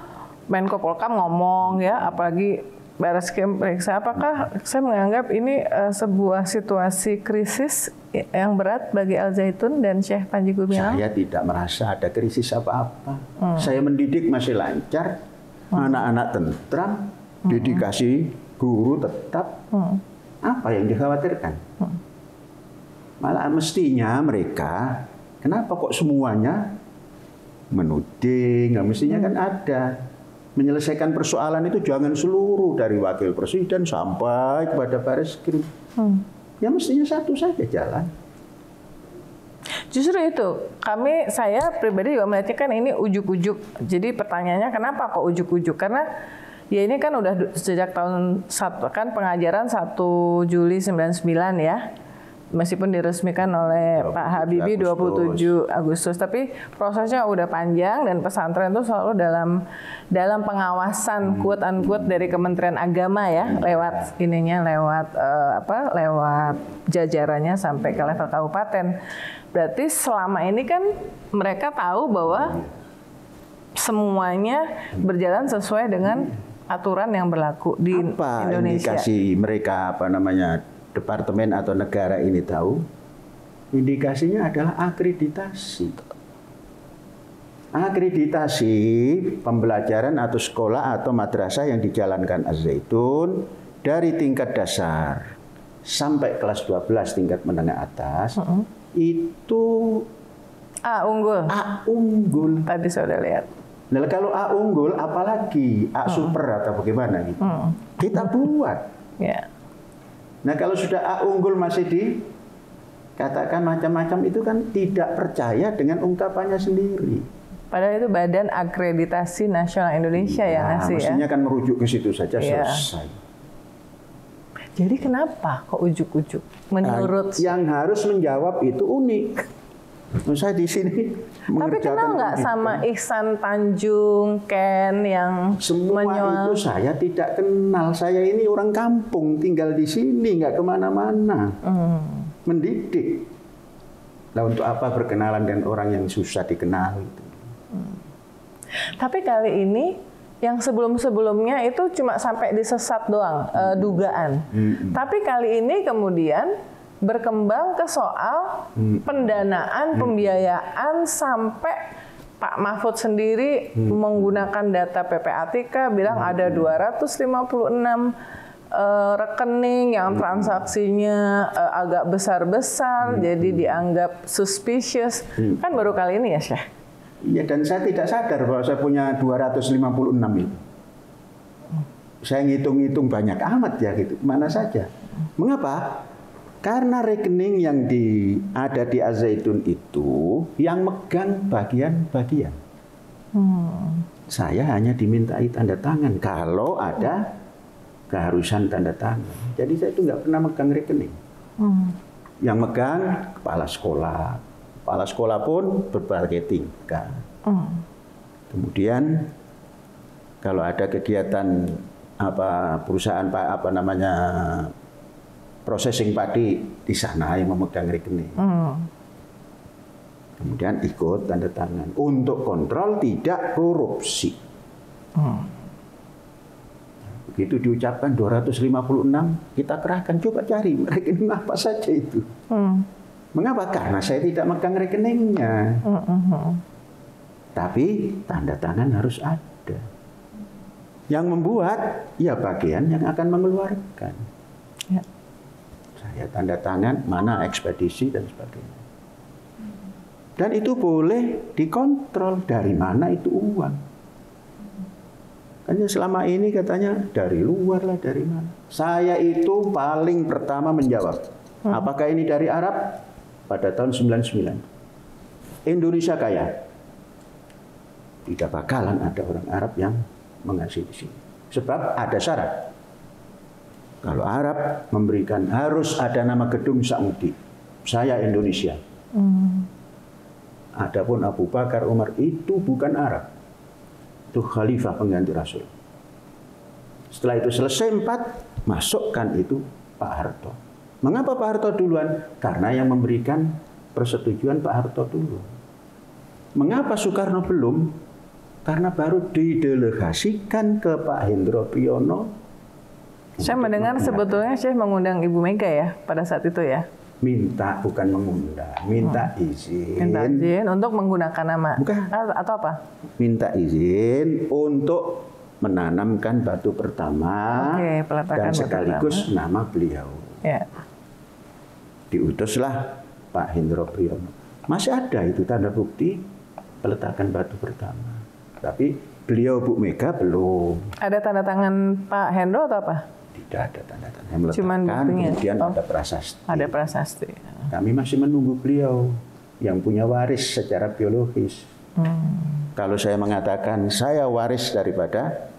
Menko Polkam ngomong ya, apalagi Bareskrim periksa, apakah saya menganggap ini sebuah situasi krisis yang berat bagi Al Zaitun dan Syekh Panji Gumilang? Saya tidak merasa ada krisis apa-apa. Saya mendidik masih lancar, anak-anak tentram, dedikasi guru tetap. Apa yang dikhawatirkan? Malah mestinya mereka, kenapa kok semuanya menuding? Nggak mestinya kan ada. Menyelesaikan persoalan itu jangan seluruh dari wakil presiden sampai kepada Bareskrim. Ya mestinya satu saja jalan. Justru itu, saya pribadi juga melihatnya kan ini ujuk-ujuk. Jadi pertanyaannya kenapa kok ujuk-ujuk? Karena ya ini kan udah sejak tahun kan pengajaran 1 Juli 99 ya. Meskipun diresmikan oleh Pak Habibie 27 Agustus, tapi prosesnya udah panjang dan pesantren itu selalu dalam pengawasan quote unquote dari Kementerian Agama ya, lewat lewat jajarannya sampai ke level kabupaten. Berarti selama ini kan mereka tahu bahwa semuanya berjalan sesuai dengan aturan yang berlaku di Indonesia. Indikasi mereka departemen atau negara ini tahu? Indikasinya adalah akreditasi. Akreditasi pembelajaran atau sekolah atau madrasah yang dijalankan Al-Zaitun dari tingkat dasar sampai kelas 12 tingkat menengah atas itu A unggul. A unggul. Tadi saya udah lihat. Nah, kalau A unggul apalagi A super atau bagaimana gitu. Kita buat. Ya. Nah kalau sudah A unggul masih dikatakan macam-macam itu kan tidak percaya dengan ungkapannya sendiri. Padahal itu Badan Akreditasi Nasional Indonesia yang ngasih ya. Mestinya kan merujuk ke situ saja selesai. Jadi kenapa kok ujuk-ujuk? Menurut yang harus menjawab itu unik. Saya di sini. Tapi kenal nggak sama Ihsan Tanjung, Ken yang semua itu saya tidak kenal. Saya ini orang kampung, tinggal di sini, nggak kemana-mana. Mendidik. Nah untuk apa berkenalan dengan orang yang susah dikenal? Tapi kali ini yang sebelum-sebelumnya itu cuma sampai disesat doang, dugaan. Tapi kali ini kemudian berkembang ke soal pendanaan, pembiayaan sampai Pak Mahfud sendiri menggunakan data PPATK bilang ada 256 rekening yang transaksinya agak besar-besar, jadi dianggap suspicious. Kan baru kali ini ya, Syekh? Iya, dan saya tidak sadar bahwa saya punya 256 itu. Saya ngitung-ngitung banyak amat ya gitu, mana saja. Mengapa? Karena rekening yang ada di Al-Zaitun itu yang megang bagian-bagian. Saya hanya dimintai tanda tangan kalau ada keharusan tanda tangan. Jadi saya itu nggak pernah megang rekening. Yang megang kepala sekolah. Kepala sekolah pun berbagai tingkat. Kemudian kalau ada kegiatan perusahaan processing padi di sana yang memegang rekening. Kemudian ikut tanda tangan untuk kontrol tidak korupsi. Begitu diucapkan 256, kita kerahkan coba cari rekening apa saja itu. Mengapa? Karena saya tidak megang rekeningnya. Tapi tanda tangan harus ada. Yang membuat ya bagian yang akan mengeluarkan. ya tanda tangan, mana ekspedisi dan sebagainya. Dan itu boleh dikontrol dari mana itu uang. Hanya selama ini katanya dari luar lah, dari mana. Saya itu paling pertama menjawab, apakah ini dari Arab? Pada tahun 99. Indonesia kaya. Tidak bakalan ada orang Arab yang mengasihi di sini. Sebab ada syarat. Kalau Arab memberikan harus ada nama gedung Saudi. Saya Indonesia. Adapun Abu Bakar, Umar itu bukan Arab. Itu khalifah pengganti Rasul. Setelah itu selesai 4, masukkan itu Pak Harto. Mengapa Pak Harto duluan? Karena yang memberikan persetujuan Pak Harto dulu. Mengapa Soekarno belum? Karena baru didelegasikan ke Pak Hendro Priyono. Saya mendengar sebetulnya Syekh mengundang Ibu Mega ya pada saat itu ya. Minta, bukan mengundang, minta izin. Minta izin untuk menggunakan nama. Bukan. Atau apa? Minta izin untuk menanamkan batu pertama. Oke, peletakan dan sekaligus batu pertama. nama beliau. Ya. Diutuslah Pak Hendro Priyono. Masih ada itu tanda bukti peletakan batu pertama. Tapi beliau Bu Mega belum. Ada tanda tangan Pak Hendro atau apa? Tidak ada tanda tangan. Meletakkan, cuman buktinya. kemudian ada prasasti. Ada prasasti. Kami masih menunggu beliau yang punya waris secara biologis. Kalau saya mengatakan saya waris daripada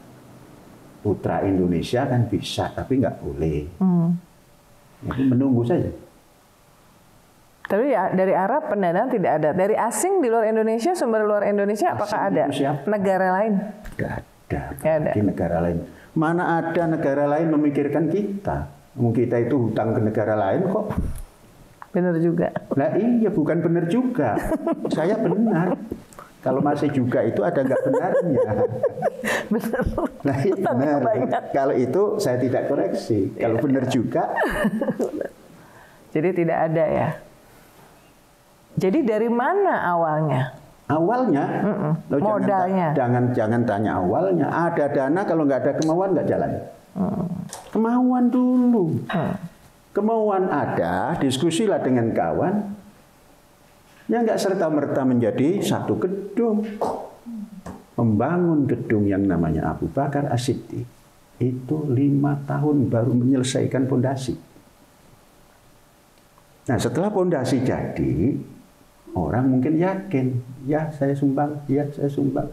putra Indonesia kan bisa, tapi nggak boleh. Jadi menunggu saja. Tapi ya dari Arab pendanaan tidak ada. Dari asing di luar Indonesia, sumber luar Indonesia, apakah ada? Negara lain? Tidak ada. Nggak ada. Di negara lain. Mana ada negara lain memikirkan kita? Kita itu hutang ke negara lain kok. Benar juga. Nah iya, bukan benar juga. Saya benar. Kalau masih juga itu ada nggak benarnya. Benar. Nah iya benar. Kalau itu saya tidak koreksi. Kalau benar juga. Jadi tidak ada ya. Jadi dari mana awalnya? Awalnya, modalnya. Jangan tanya awalnya. Ada dana, kalau nggak ada kemauan nggak jalan. Kemauan dulu. Kemauan ada, diskusilah dengan kawan. Ya nggak serta-merta menjadi satu gedung. Membangun gedung yang namanya Abu Bakar As-Siddiq itu 5 tahun baru menyelesaikan pondasi. Nah setelah pondasi jadi, orang mungkin yakin, ya saya sumbang, ya saya sumbang.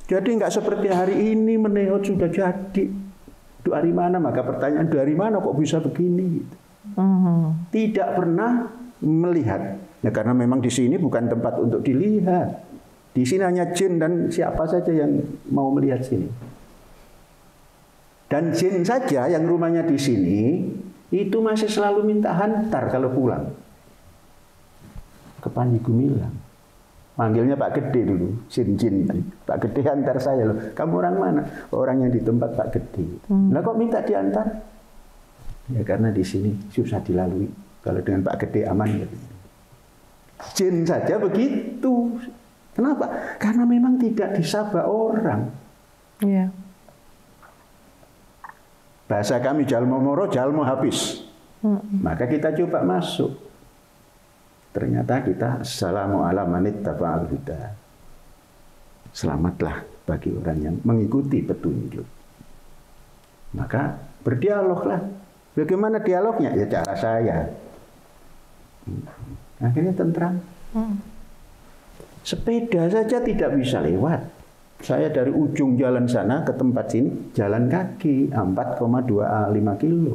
Jadi nggak seperti hari ini menehot sudah jadi. Dari mana? Maka pertanyaan dari mana kok bisa begini? Gitu. Tidak pernah melihat. Ya karena memang di sini bukan tempat untuk dilihat. Di sini hanya jin dan siapa saja yang mau melihat sini. Dan jin saja yang rumahnya di sini itu masih selalu minta hantar kalau pulang. Ke Panji Gumilang. Manggilnya Pak Gede dulu, jin. Pak Gede antar saya loh. Kamu orang mana? Orang yang di tempat Pak Gede. Lah kok minta diantar? Ya karena di sini susah dilalui. Kalau dengan Pak Gede aman. Jin saja begitu. Kenapa? Karena memang tidak disabak orang. Iya. Bahasa kami jalmo moro, jalmo habis. Maka kita coba masuk. Ternyata kita assalamualaikum taba'al huda. Selamatlah bagi orang yang mengikuti petunjuk. Maka berdialoglah. Bagaimana dialognya? Ya cara saya. Akhirnya tentram. Sepeda saja tidak bisa lewat. Saya dari ujung jalan sana ke tempat sini jalan kaki 4,25 kilo.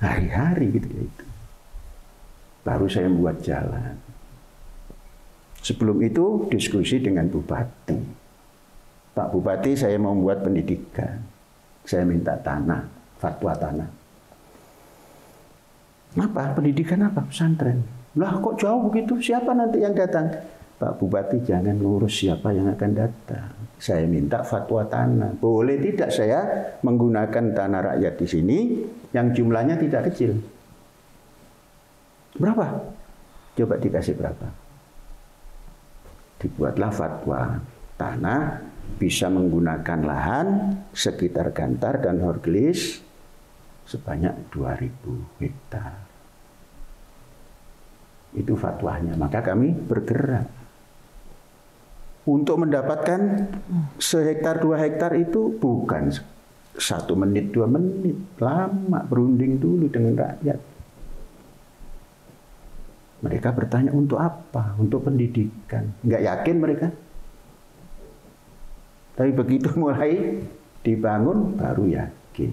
Hari-hari gitu ya itu. Baru saya membuat jalan. Sebelum itu diskusi dengan Bupati. Pak Bupati, saya mau membuat pendidikan. Saya minta tanah, fatwa tanah. Apa? Pendidikan apa? Pesantren. Lah kok jauh begitu? Siapa nanti yang datang? Pak Bupati jangan ngurus siapa yang akan datang. Saya minta fatwa tanah. Boleh tidak saya menggunakan tanah rakyat di sini yang jumlahnya tidak kecil? Berapa? Coba dikasih berapa? Dibuatlah fatwa tanah bisa menggunakan lahan sekitar Gantar dan Horgelis sebanyak 2.000 hektar. Itu fatwanya. Maka kami bergerak untuk mendapatkan sehektar 2 hektar itu bukan 1 menit 2 menit, lama berunding dulu dengan rakyat. Mereka bertanya untuk apa? Untuk pendidikan. Nggak yakin mereka. Tapi begitu mulai dibangun baru yakin.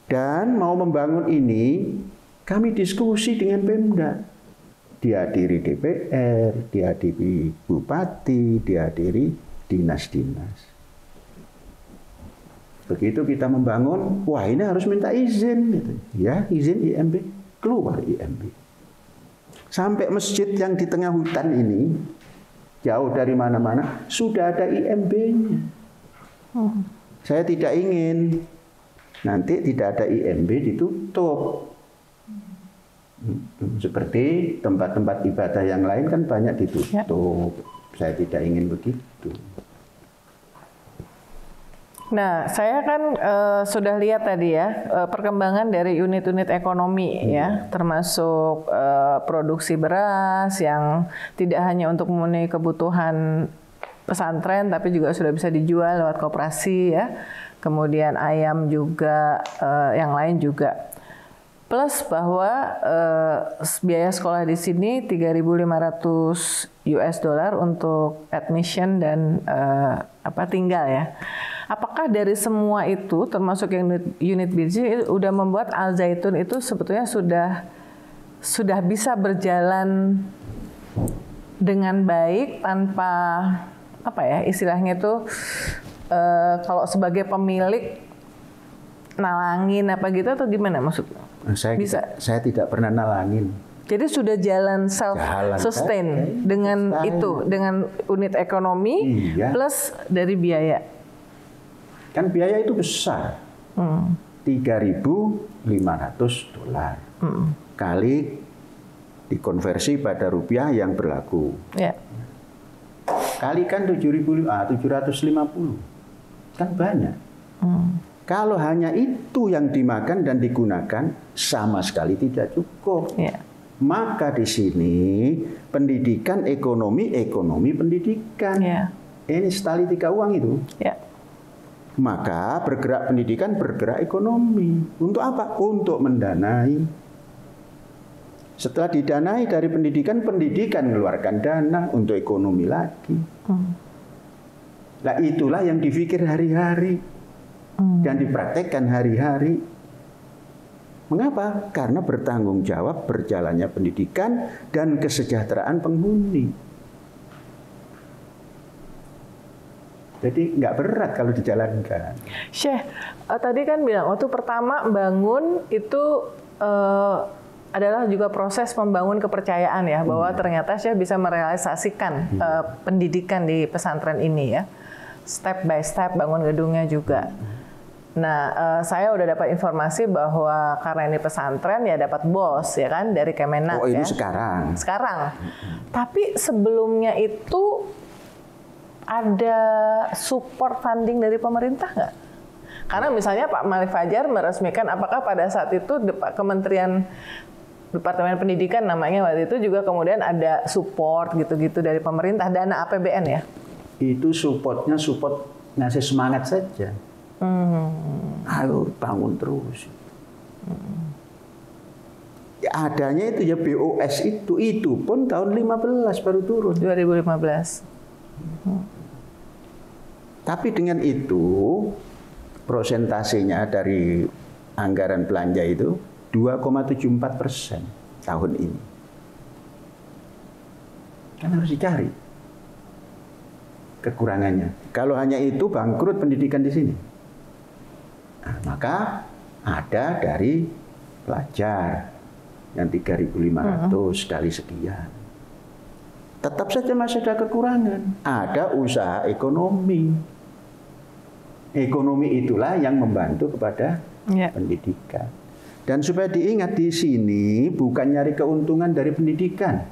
Dan mau membangun ini kami diskusi dengan Pemda. Dihadiri DPR, dihadiri Bupati, dihadiri dinas-dinas. Begitu kita membangun, wah ini harus minta izin. Gitu. Ya, izin IMB, keluar IMB. Sampai masjid yang di tengah hutan ini, jauh dari mana-mana, sudah ada IMB-nya. Saya tidak ingin nanti tidak ada IMB ditutup. Seperti tempat-tempat ibadah yang lain kan banyak ditutup. Saya tidak ingin begitu. Nah, saya kan sudah lihat tadi ya perkembangan dari unit-unit ekonomi ya, termasuk produksi beras yang tidak hanya untuk memenuhi kebutuhan pesantren, tapi juga sudah bisa dijual lewat koperasi ya. Kemudian ayam juga, yang lain juga. Plus bahwa biaya sekolah di sini $3.500 untuk admission dan tinggal ya. Apakah dari semua itu, termasuk yang unit biji, udah membuat Al Zaitun itu sebetulnya sudah bisa berjalan dengan baik tanpa istilahnya itu kalau sebagai pemilik nalangin apa gitu atau gimana maksudnya? Saya tidak pernah nalangin. Jadi sudah jalan self sustain dengan itu, dengan unit ekonomi plus dari biaya. Kan biaya itu besar. $3.500 kali dikonversi pada rupiah yang berlaku. Ya. Kalikan 750, kan banyak. Kalau hanya itu yang dimakan dan digunakan, sama sekali tidak cukup. Ya. Maka di sini pendidikan, ekonomi pendidikan. Ya. Ini setali 3 uang itu. Ya. Maka bergerak pendidikan, bergerak ekonomi. Untuk apa? Untuk mendanai. Setelah didanai dari pendidikan mengeluarkan dana untuk ekonomi lagi. Nah itulah yang dipikir hari-hari. Dan dipraktekkan hari-hari. Mengapa? Karena bertanggung jawab berjalannya pendidikan dan kesejahteraan penghuni. Jadi nggak berat kalau dijalankan. Syekh, tadi kan bilang waktu pertama bangun itu adalah juga proses membangun kepercayaan ya, bahwa ternyata Syekh bisa merealisasikan pendidikan di pesantren ini ya. Step by step bangun gedungnya juga. Nah, saya udah dapat informasi bahwa karena ini pesantren ya dapat BOS ya kan dari Kemenak. Oh, ini ya. Sekarang. Tapi sebelumnya itu ada support funding dari pemerintah nggak? Karena misalnya Pak Malik Fajar meresmikan, apakah pada saat itu Departemen Pendidikan namanya waktu itu juga kemudian ada support gitu-gitu dari pemerintah, dana APBN ya? Itu support ngasih semangat saja. Ayo bangun terus. Adanya itu ya BOS itu pun tahun 15 baru turun. 2015. Tapi dengan itu prosentasenya dari anggaran belanja itu 2,74% tahun ini. Kan harus dicari kekurangannya. Kalau hanya itu bangkrut pendidikan di sini. Nah, maka ada dari pelajar yang 3.500 kali sekian. Tetap saja masih ada kekurangan. Ada usaha ekonomi. Ekonomi itulah yang membantu kepada pendidikan. Dan supaya diingat di sini bukan nyari keuntungan dari pendidikan.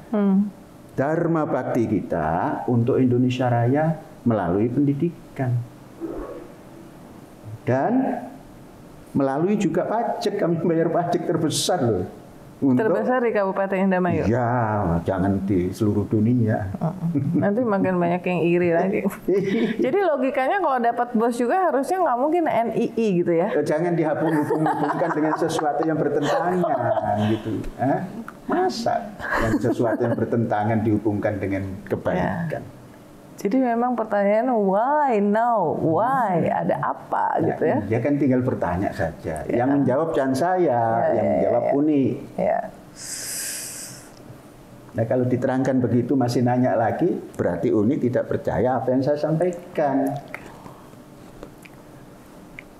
Dharma bakti kita untuk Indonesia Raya melalui pendidikan. Dan melalui juga pajak, kami bayar pajak terbesar loh. Terbesar di Kabupaten Indramayu? Ya, jangan di seluruh dunia. Nanti makin banyak yang iri lagi. Jadi logikanya kalau dapat bos juga harusnya nggak mungkin NII gitu ya? Jangan dihubungkan dengan sesuatu yang bertentangan gitu. Masa yang sesuatu yang bertentangan dihubungkan dengan kebaikan? Ya. Jadi memang pertanyaan why now, why, ada apa gitu ya? Dia kan tinggal bertanya saja. Yang menjawab jangan saya, yang menjawab Uni. Nah kalau diterangkan begitu masih nanya lagi, berarti Uni tidak percaya apa yang saya sampaikan.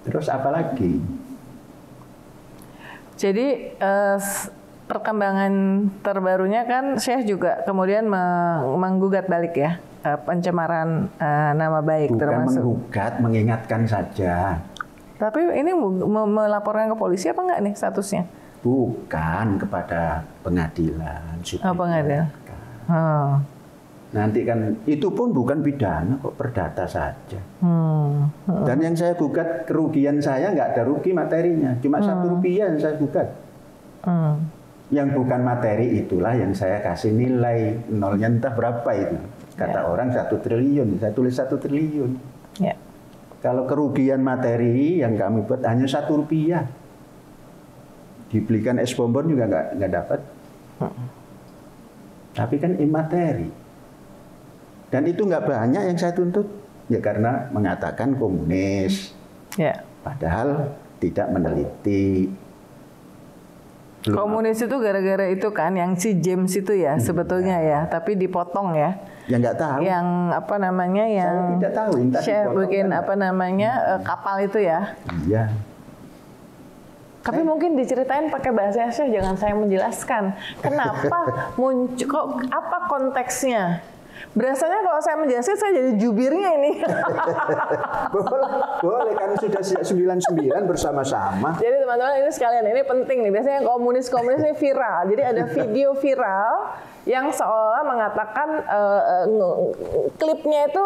Terus apa lagi? Jadi perkembangan terbarunya kan Syekh juga kemudian menggugat balik ya, pencemaran nama baik. Bukan termasuk menggugat, mengingatkan saja. Tapi ini melaporkan ke polisi apa enggak nih statusnya? Bukan, kepada pengadilan. Pengadilan. Nanti kan itu pun bukan pidana kok, perdata saja. Dan yang saya gugat kerugian saya nggak ada rugi materinya, cuma Rp1 yang saya gugat. Yang bukan materi itulah yang saya kasih nilai nolnya entah berapa itu. Kata orang 1 triliun, saya tulis 1 triliun. Kalau kerugian materi yang kami buat hanya Rp1, dibelikan es bonbon juga nggak dapat. Tapi kan imateri. Dan itu nggak banyak yang saya tuntut, ya karena mengatakan komunis. Padahal tidak meneliti. Komunis itu gara-gara itu kan yang si James itu ya sebetulnya ya, tapi dipotong ya. Yang nggak tahu. Yang apa namanya yang saya tidak tahu. Syekh bikin apa namanya kapal itu ya. Iya. Tapi mungkin diceritain pakai bahasa Syekh, jangan saya menjelaskan. Kenapa muncul, kok apa konteksnya? Berasanya kalau saya menjelaskan saya jadi jubirnya ini. boleh kan sudah 99 bersama-sama. Jadi teman-teman ini sekalian, ini penting nih. Biasanya komunis-komunis ini viral. Jadi ada video viral yang seolah mengatakan klipnya itu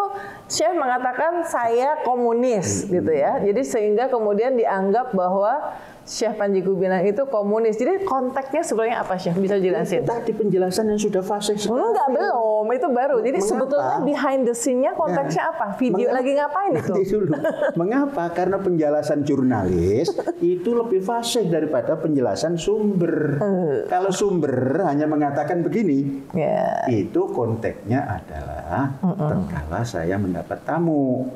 Syekh mengatakan saya komunis gitu ya. Jadi sehingga kemudian dianggap bahwa Syekh Panji Gumilang itu komunis. Jadi konteksnya sebenarnya apa Syekh? Bisa jelasin? Tadi penjelasan yang sudah fasih sekali. Enggak, belum. Itu baru. Jadi mengapa? Sebetulnya behind the scene-nya konteksnya apa? Video lagi ngapain itu? Dulu. Mengapa? Karena penjelasan jurnalis itu lebih fasih daripada penjelasan sumber. Kalau sumber hanya mengatakan begini, itu konteksnya adalah tatkala saya mendapat tamu.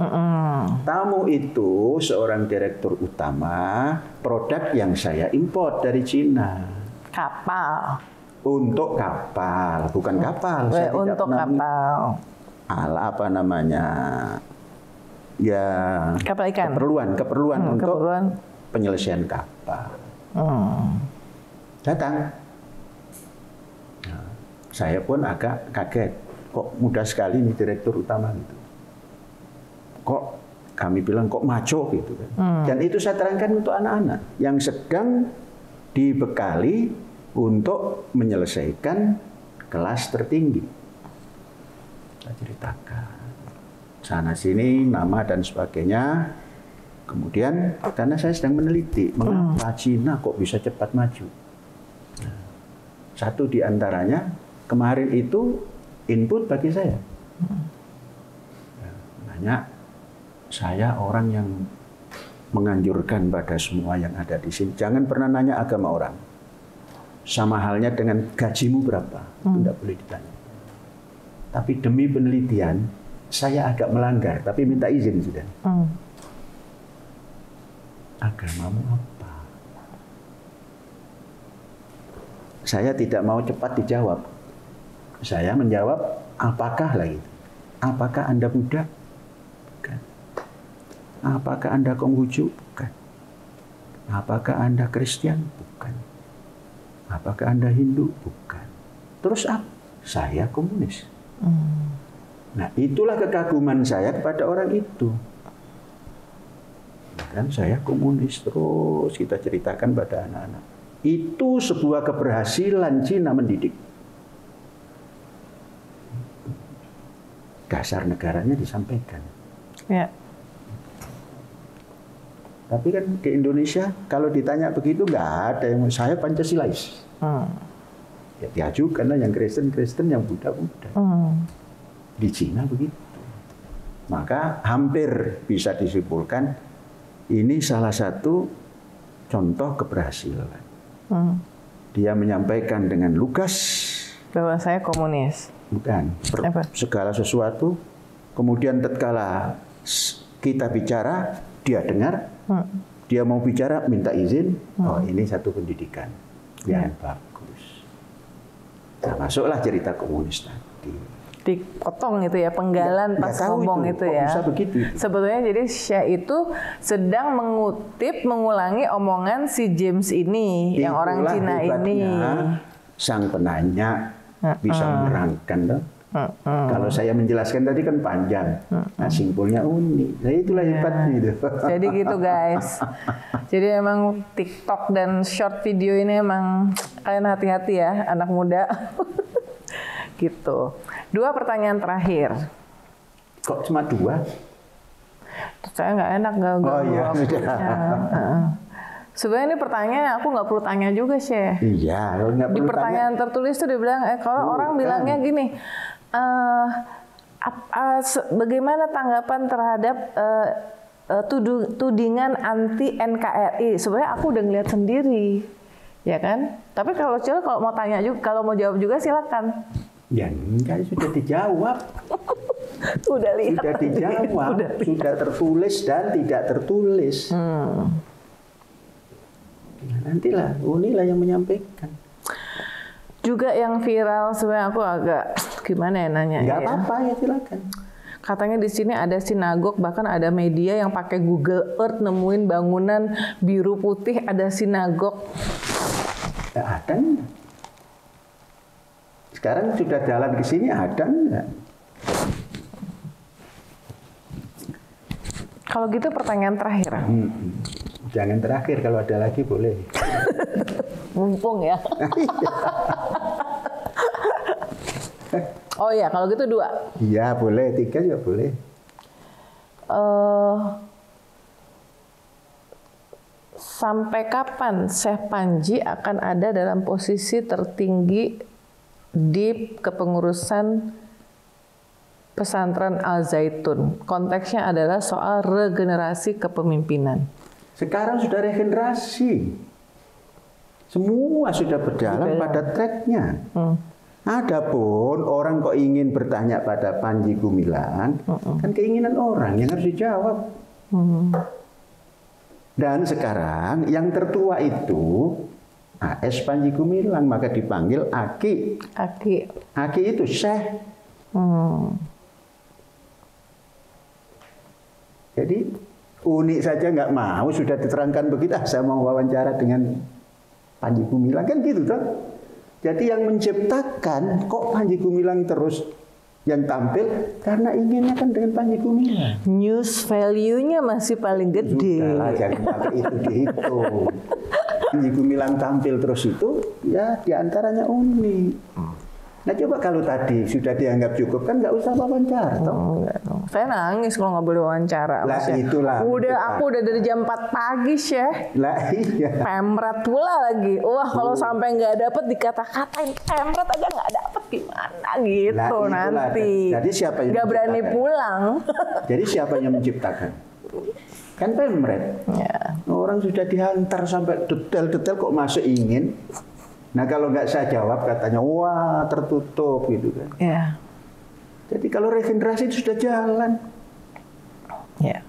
Tamu itu seorang direktur utama produk yang saya import dari Cina. Kapal. Untuk kapal, bukan kapal. Saya untuk kapal. Apa namanya? Ya. Kapal ikan. Keperluan untuk penyelesaian kapal. Datang. Nah, saya pun agak kaget. Kok mudah sekali nih direktur utama gitu. Kok kami bilang kok maco gitu kan. Dan itu saya terangkan untuk anak-anak yang sedang dibekali untuk menyelesaikan kelas tertinggi. Saya ceritakan sana sini nama dan sebagainya. Kemudian karena saya sedang meneliti mengapa Cina kok bisa cepat maju. Nah, satu di antaranya kemarin itu input bagi saya. Nanya, saya orang yang menganjurkan pada semua yang ada di sini. Jangan pernah nanya agama orang. Sama halnya dengan gajimu berapa. Itu tidak boleh ditanya. Tapi demi penelitian, saya agak melanggar. Tapi minta izin sudah. Agamamu apa? Saya tidak mau cepat dijawab. Saya menjawab, apakah lagi? Apakah Anda Buddha? Bukan. Apakah Anda Konghucu? Bukan. Apakah Anda Kristen? Bukan. Apakah Anda Hindu? Bukan. Terus apa? Saya komunis. Nah, itulah kekaguman saya kepada orang itu. Dan saya komunis terus kita ceritakan pada anak-anak. Itu sebuah keberhasilan Cina mendidik. Dasar negaranya disampaikan. Tapi kan di Indonesia kalau ditanya begitu nggak ada yang saya Pancasilais. Ya diajukan lah yang Kristen, yang Buddha. Di Cina begitu. Maka hampir bisa disimpulkan ini salah satu contoh keberhasilan. Dia menyampaikan dengan lugas bahwa saya komunis. Bukan. Segala sesuatu. Kemudian tatkala kita bicara, dia dengar. Dia mau bicara, minta izin. Oh, ini satu pendidikan yang bagus. Nah, masuklah cerita komunis tadi. Dipotong itu ya, penggalan pas ngomong itu ya. Bisa begitu. Sebetulnya jadi Syekh itu sedang mengulangi omongan si James ini, yang orang Cina ini. Sang penanya bisa menerangkan dong. Kalau saya menjelaskan tadi kan panjang, nah simpulnya unik. Nah itulah hebatnya itu. Jadi gitu guys. Jadi emang TikTok dan short video ini emang kalian hati-hati ya anak muda. Gitu. 2 pertanyaan terakhir. Kok cuma 2? Saya nggak enak ganggu. Oh iya. Sebenarnya ini pertanyaan aku nggak perlu tanya juga Syekh. Iya, kalau nggak perlu. Di pertanyaan tertulis tuh dia bilang, kalau orang bilangnya gini, bagaimana tanggapan terhadap tudingan anti NKRI? Sebenarnya aku udah ngeliat sendiri, ya kan? Tapi kalau mau tanya juga, kalau mau jawab juga silakan. Ya enggak, sudah dijawab. Sudah lihat. Sudah dijawab. Sudah tertulis dan tidak tertulis. Nah, nantilah, inilah yang menyampaikan. Juga yang viral sebenarnya aku agak gimana ya nanya. Enggak apa-apa ya, silakan. Katanya di sini ada sinagog, bahkan ada media yang pakai Google Earth nemuin bangunan biru putih ada sinagog. Ada enggak? Sekarang sudah jalan ke sini ada enggak? Kalau gitu pertanyaan terakhir. Jangan terakhir, kalau ada lagi boleh. Mumpung ya. Oh ya, kalau gitu 2. Iya boleh, 3 juga boleh. Sampai kapan Syekh Panji akan ada dalam posisi tertinggi di kepengurusan pesantren Al Zaitun? Konteksnya adalah soal regenerasi kepemimpinan. Sekarang sudah regenerasi. Semua sudah berjalan pada tracknya. Adapun orang kok ingin bertanya pada Panji Gumilang, kan keinginan orang yang harus dijawab. Dan sekarang yang tertua itu AS Panji Gumilang, maka dipanggil Aki. Aki itu Syekh. Jadi unik saja nggak mau, sudah diterangkan begitu. Saya mau wawancara dengan Panji Gumilang kan gitu toh. Jadi yang menciptakan kok Panji Gumilang terus yang tampil karena inginnya kan dengan Panji Gumilang. News value-nya masih paling gede. Sudahlah, jangan pakai itu dihitung. Panji Gumilang tampil terus itu ya diantaranya unik. Nah coba kalau tadi sudah dianggap cukup kan nggak usah wawancara. Saya nangis kalau nggak boleh wawancara. Lah itulah. Aku udah dari jam 4 pagi Syekh. Lah iya. Pemret pula lagi. Wah kalau sampai nggak dapet dikata-katain pemret aja nggak dapet gimana gitu nanti. Jadi siapa yang nggak berani pulang. Jadi siapa yang menciptakan? Kan Pemret. Ya. Orang sudah dihantar sampai detail-detail kok masih ingin. Nah kalau nggak saya jawab katanya wah tertutup gitu kan. Ya. Jadi kalau regenerasi itu sudah jalan. Ya.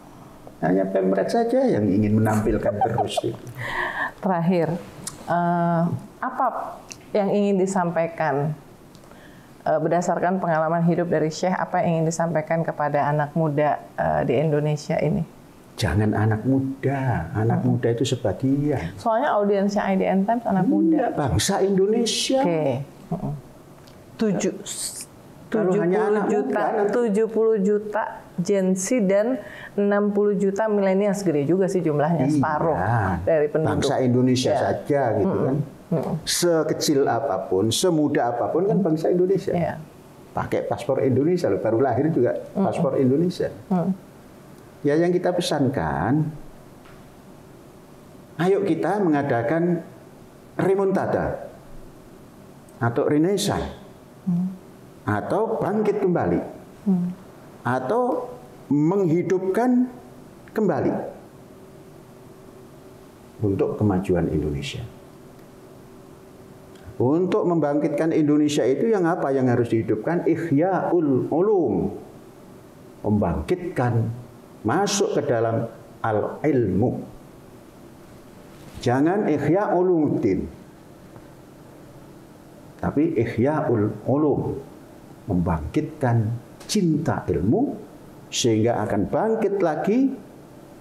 Hanya Pemret saja yang ingin menampilkan terus itu. Terakhir, apa yang ingin disampaikan berdasarkan pengalaman hidup dari Syekh? Apa yang ingin disampaikan kepada anak muda di Indonesia ini? Jangan anak muda itu sebagian. Soalnya audiensnya IDN Times anak muda. Bangsa Indonesia. Oke. 70 juta Gen Z dan 60 juta milenials, gede juga sih jumlahnya, separuh dari penduduk. Bangsa Indonesia saja gitu kan. Sekecil apapun, semuda apapun kan bangsa Indonesia. Pakai paspor Indonesia, baru lahir juga paspor Indonesia. Ya yang kita pesankan, Ayo kita mengadakan remontada atau renaissance atau bangkit kembali atau menghidupkan kembali untuk kemajuan Indonesia. Untuk membangkitkan Indonesia itu yang apa yang harus dihidupkan? Ihya'ul ulum, membangkitkan, masuk ke dalam al-ilmu. Jangan ihya ulumuddin, tapi ihya'ul ulum, membangkitkan cinta ilmu sehingga akan bangkit lagi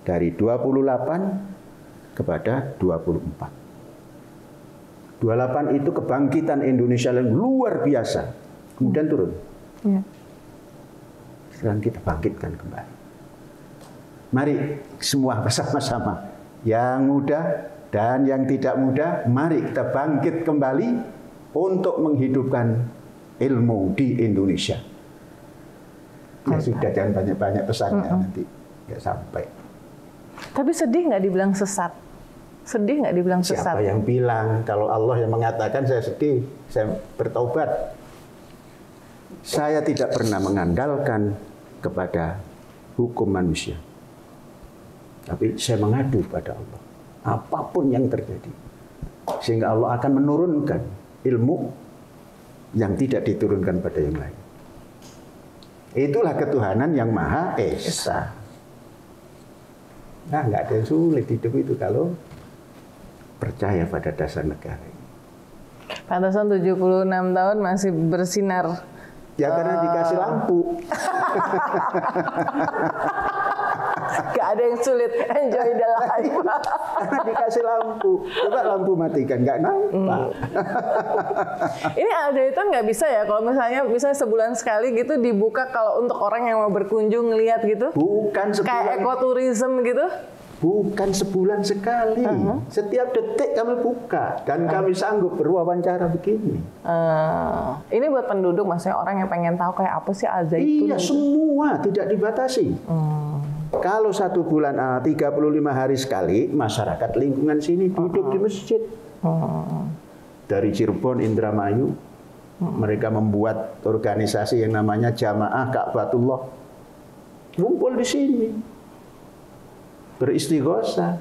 dari 28 kepada 24. 28 itu kebangkitan Indonesia yang luar biasa, kemudian turun. Sekarang kita bangkitkan kembali. Mari semua bersama-sama, yang muda dan yang tidak muda, mari kita bangkit kembali untuk menghidupkan ilmu di Indonesia. Ya sudah, jangan banyak-banyak pesannya, nanti nggak sampai. Tapi sedih nggak dibilang sesat? Sedih nggak dibilang sesat? Siapa yang bilang? Kalau Allah yang mengatakan saya sedih, saya bertaubat. Saya tidak pernah mengandalkan kepada hukum manusia, tapi saya mengadu pada Allah. Apapun yang terjadi, sehingga Allah akan menurunkan ilmu yang tidak diturunkan pada yang lain. Itulah ketuhanan yang Maha Esa. Nah, nggak ada yang sulit hidup itu kalau percaya pada dasar negara ini. Pantesan 76 tahun masih bersinar. Ya karena dikasih lampu. Gak ada yang sulit, enjoy the life. Karena dikasih lampu. Coba lampu matikan, nggak nampak. Ini Al-Zaitun nggak bisa ya, kalau misalnya sebulan sekali gitu dibuka kalau untuk orang yang mau berkunjung ngeliat gitu? Bukan sebulan. Kayak ekoturism gitu? Bukan sebulan sekali. Setiap detik kami buka dan kami sanggup berwawancara begini. Ini buat penduduk, maksudnya orang yang pengen tahu kayak apa sih Al-Zaitun? Iya, semua tidak dibatasi. Kalau 1 bulan 35 hari sekali, masyarakat lingkungan sini duduk di masjid. Dari Cirebon, Indramayu, mereka membuat organisasi yang namanya Jamaah Ka'batullah. Kumpul di sini. Beristighosah.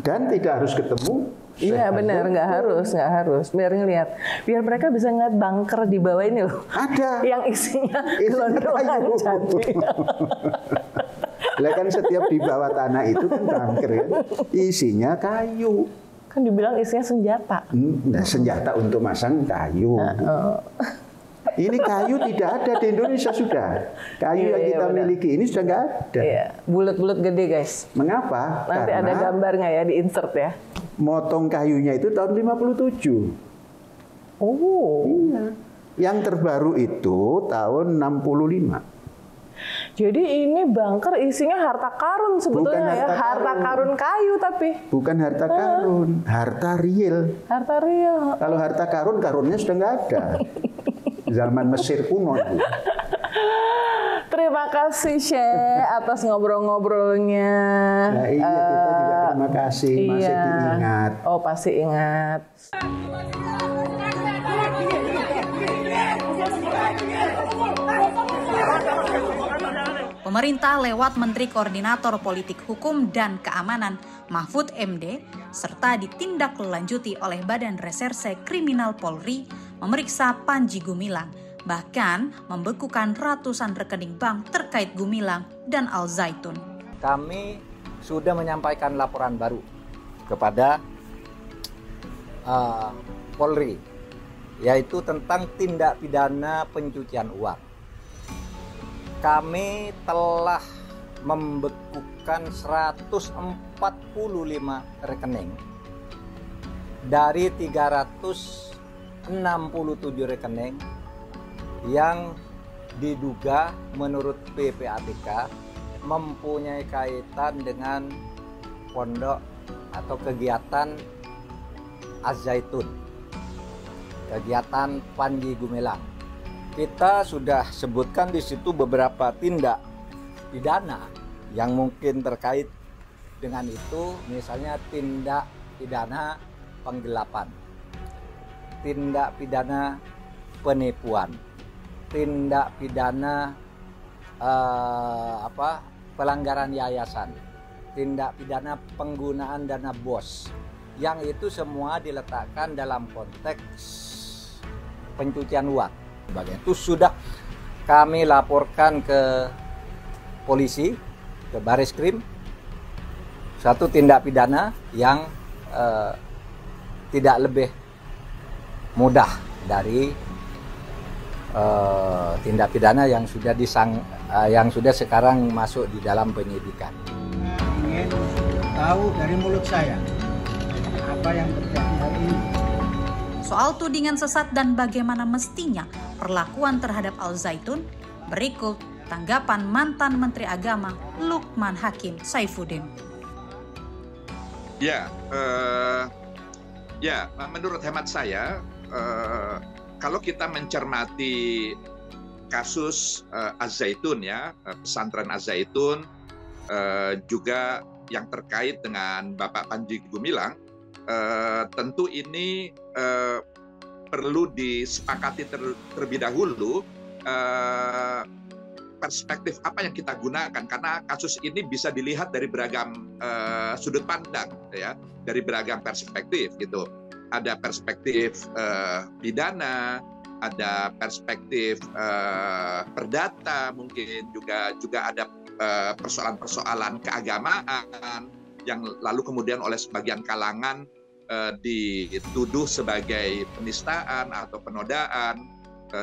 Dan tidak harus ketemu. Iya benar, nggak harus. Biar ngeliat. Biar mereka bisa ngeliat bunker di bawah ini loh. Ada. Yang isinya gelondongan jadi. Lah kan setiap di bawah tanah itu kan bunker kan, isinya kayu. Kan dibilang isinya senjata. Nah, senjata untuk masang kayu. Ini kayu tidak ada di Indonesia sudah. Kayu yang kita miliki ini sudah nggak ada. Iya, bulat-bulat gede guys. Mengapa? Nanti Karena ada gambarnya ya, di insert ya. Motong kayunya itu tahun 57. Oh. Iya. Yang terbaru itu tahun 65. Jadi ini bunker isinya harta karun sebetulnya. Bukan harta karun kayu tapi. Bukan harta karun, harta real. Harta real. Kalau harta karun, karunnya sudah nggak ada. Zaman Mesir kuno itu. Terima kasih Syekh atas ngobrol-ngobrolnya. Nah, iya, kita juga terima kasih, masih diingat. Oh, pasti ingat. Pemerintah lewat Menteri Koordinator Politik Hukum dan Keamanan Mahfud MD serta ditindaklanjuti oleh Badan Reserse Kriminal Polri memeriksa Panji Gumilang, bahkan membekukan ratusan rekening bank terkait Gumilang dan Al-Zaitun. Kami sudah menyampaikan laporan baru kepada Polri, yaitu tentang tindak pidana pencucian uang. Kami telah membekukan 145 rekening dari 367 rekening yang diduga menurut PPATK mempunyai kaitan dengan pondok atau kegiatan Al-Zaitun, kegiatan Panji Gumilang. Kita sudah sebutkan di situ beberapa tindak pidana yang mungkin terkait dengan itu, misalnya tindak pidana penggelapan, tindak pidana penipuan, tindak pidana pelanggaran yayasan, tindak pidana penggunaan dana BOS, yang itu semua diletakkan dalam konteks pencucian uang. Itu sudah kami laporkan ke polisi, ke Bareskrim, satu tindak pidana yang tidak lebih mudah dari tindak pidana yang sudah sekarang masuk di dalam penyidikan. Ingin tahu dari mulut saya apa yang terjadi hari ini. Soal tudingan sesat dan bagaimana mestinya perlakuan terhadap Al Zaitun, berikut tanggapan mantan Menteri Agama Lukman Hakim Saifuddin. Menurut hemat saya, kalau kita mencermati kasus Az-Zaitun pesantren Az-Zaitun, juga yang terkait dengan Bapak Panji Gumilang, tentu ini perlu disepakati terlebih dahulu perspektif apa yang kita gunakan, karena kasus ini bisa dilihat dari beragam sudut pandang, ya, dari beragam perspektif gitu. Ada perspektif pidana, ada perspektif perdata, mungkin juga ada persoalan-persoalan keagamaan yang lalu kemudian oleh sebagian kalangan dituduh sebagai penistaan atau penodaan,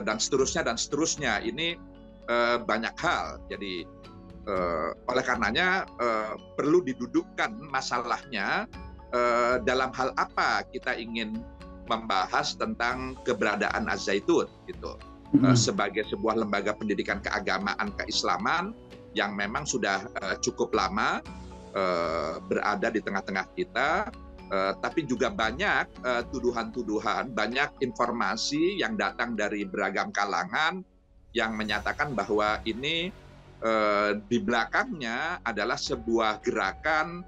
dan seterusnya. Ini banyak hal. Jadi oleh karenanya perlu didudukkan masalahnya dalam hal apa kita ingin membahas tentang keberadaan Az-Zaitun gitu, sebagai sebuah lembaga pendidikan keagamaan keislaman yang memang sudah cukup lama berada di tengah-tengah kita, tapi juga banyak tuduhan-tuduhan, banyak informasi yang datang dari beragam kalangan yang menyatakan bahwa ini di belakangnya adalah sebuah gerakan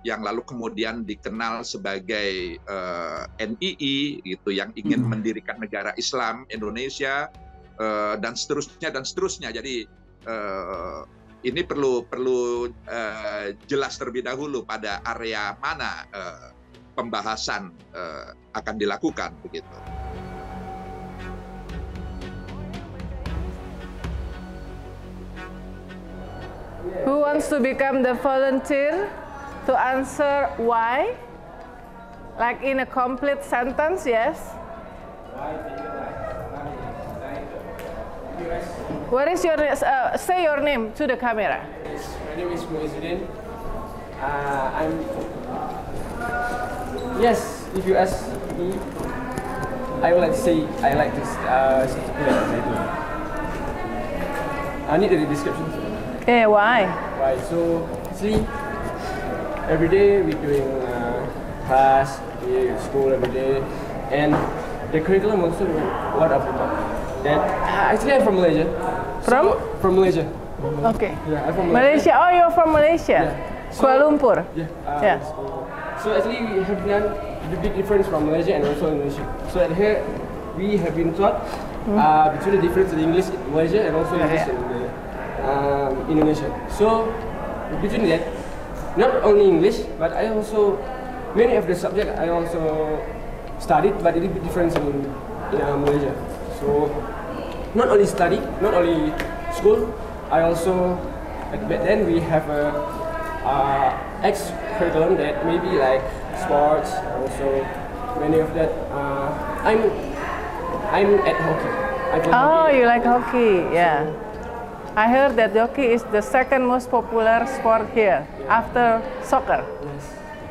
yang lalu kemudian dikenal sebagai NII gitu, yang ingin mendirikan negara Islam Indonesia, dan seterusnya. Jadi ini perlu jelas terlebih dahulu pada area mana pembahasan akan dilakukan begitu. Who wants to become the volunteer to answer why? Like in a complete sentence, yes? What is your say your name to the camera? My name is Muizzuddin. Yes, if you ask me, I would like to say I like to I need the description. Okay, why? Why? So, see, every day we're doing class, school every day, and the curriculum also what of that. Actually, I'm from Malaysia. From Malaysia. Okay. Yeah, I'm from Malaysia. Oh, you're from Malaysia. Yeah. Kuala Lumpur. Yeah. So actually, we have done the big difference from Malaysia and also Indonesia. So at here, we have been taught between the difference in English in Malaysia and also English in Indonesia. So between that, not only English, but I also many of the subject I also studied, but it is different in Malaysia. So not only study, not only school, I also back then we have a X curriculum that maybe like sports, also many of that. I'm at hockey. Oh, you like hockey? Yeah. I heard that hockey is the second most popular sport here after soccer. Yes.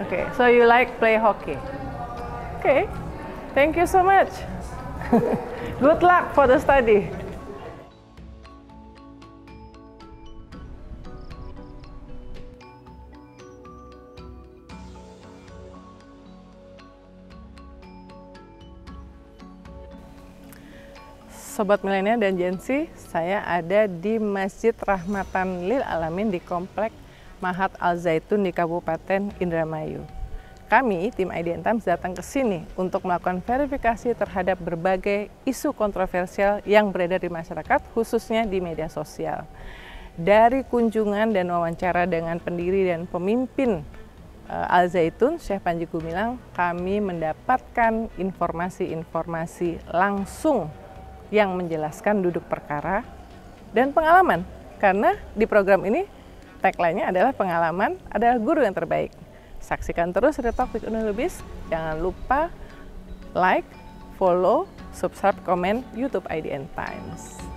Okay, so you like play hockey. Okay, thank you so much. Good luck for the study. Sobat Milenial dan Gen Z, saya ada di Masjid Rahmatan Lil Alamin di Komplek Mahat Al Zaitun di Kabupaten Indramayu. kami, tim IDN Times, datang ke sini untuk melakukan verifikasi terhadap berbagai isu kontroversial yang beredar di masyarakat, khususnya di media sosial. Dari kunjungan dan wawancara dengan pendiri dan pemimpin Al Zaitun, Syekh Panji Gumilang, kami mendapatkan informasi-informasi langsung yang menjelaskan duduk perkara dan pengalaman. Karena di program ini tagline-nya adalah pengalaman adalah guru yang terbaik. Saksikan terus Real Talk with Unu Lubis. Jangan lupa like, follow, subscribe, komen YouTube IDN Times.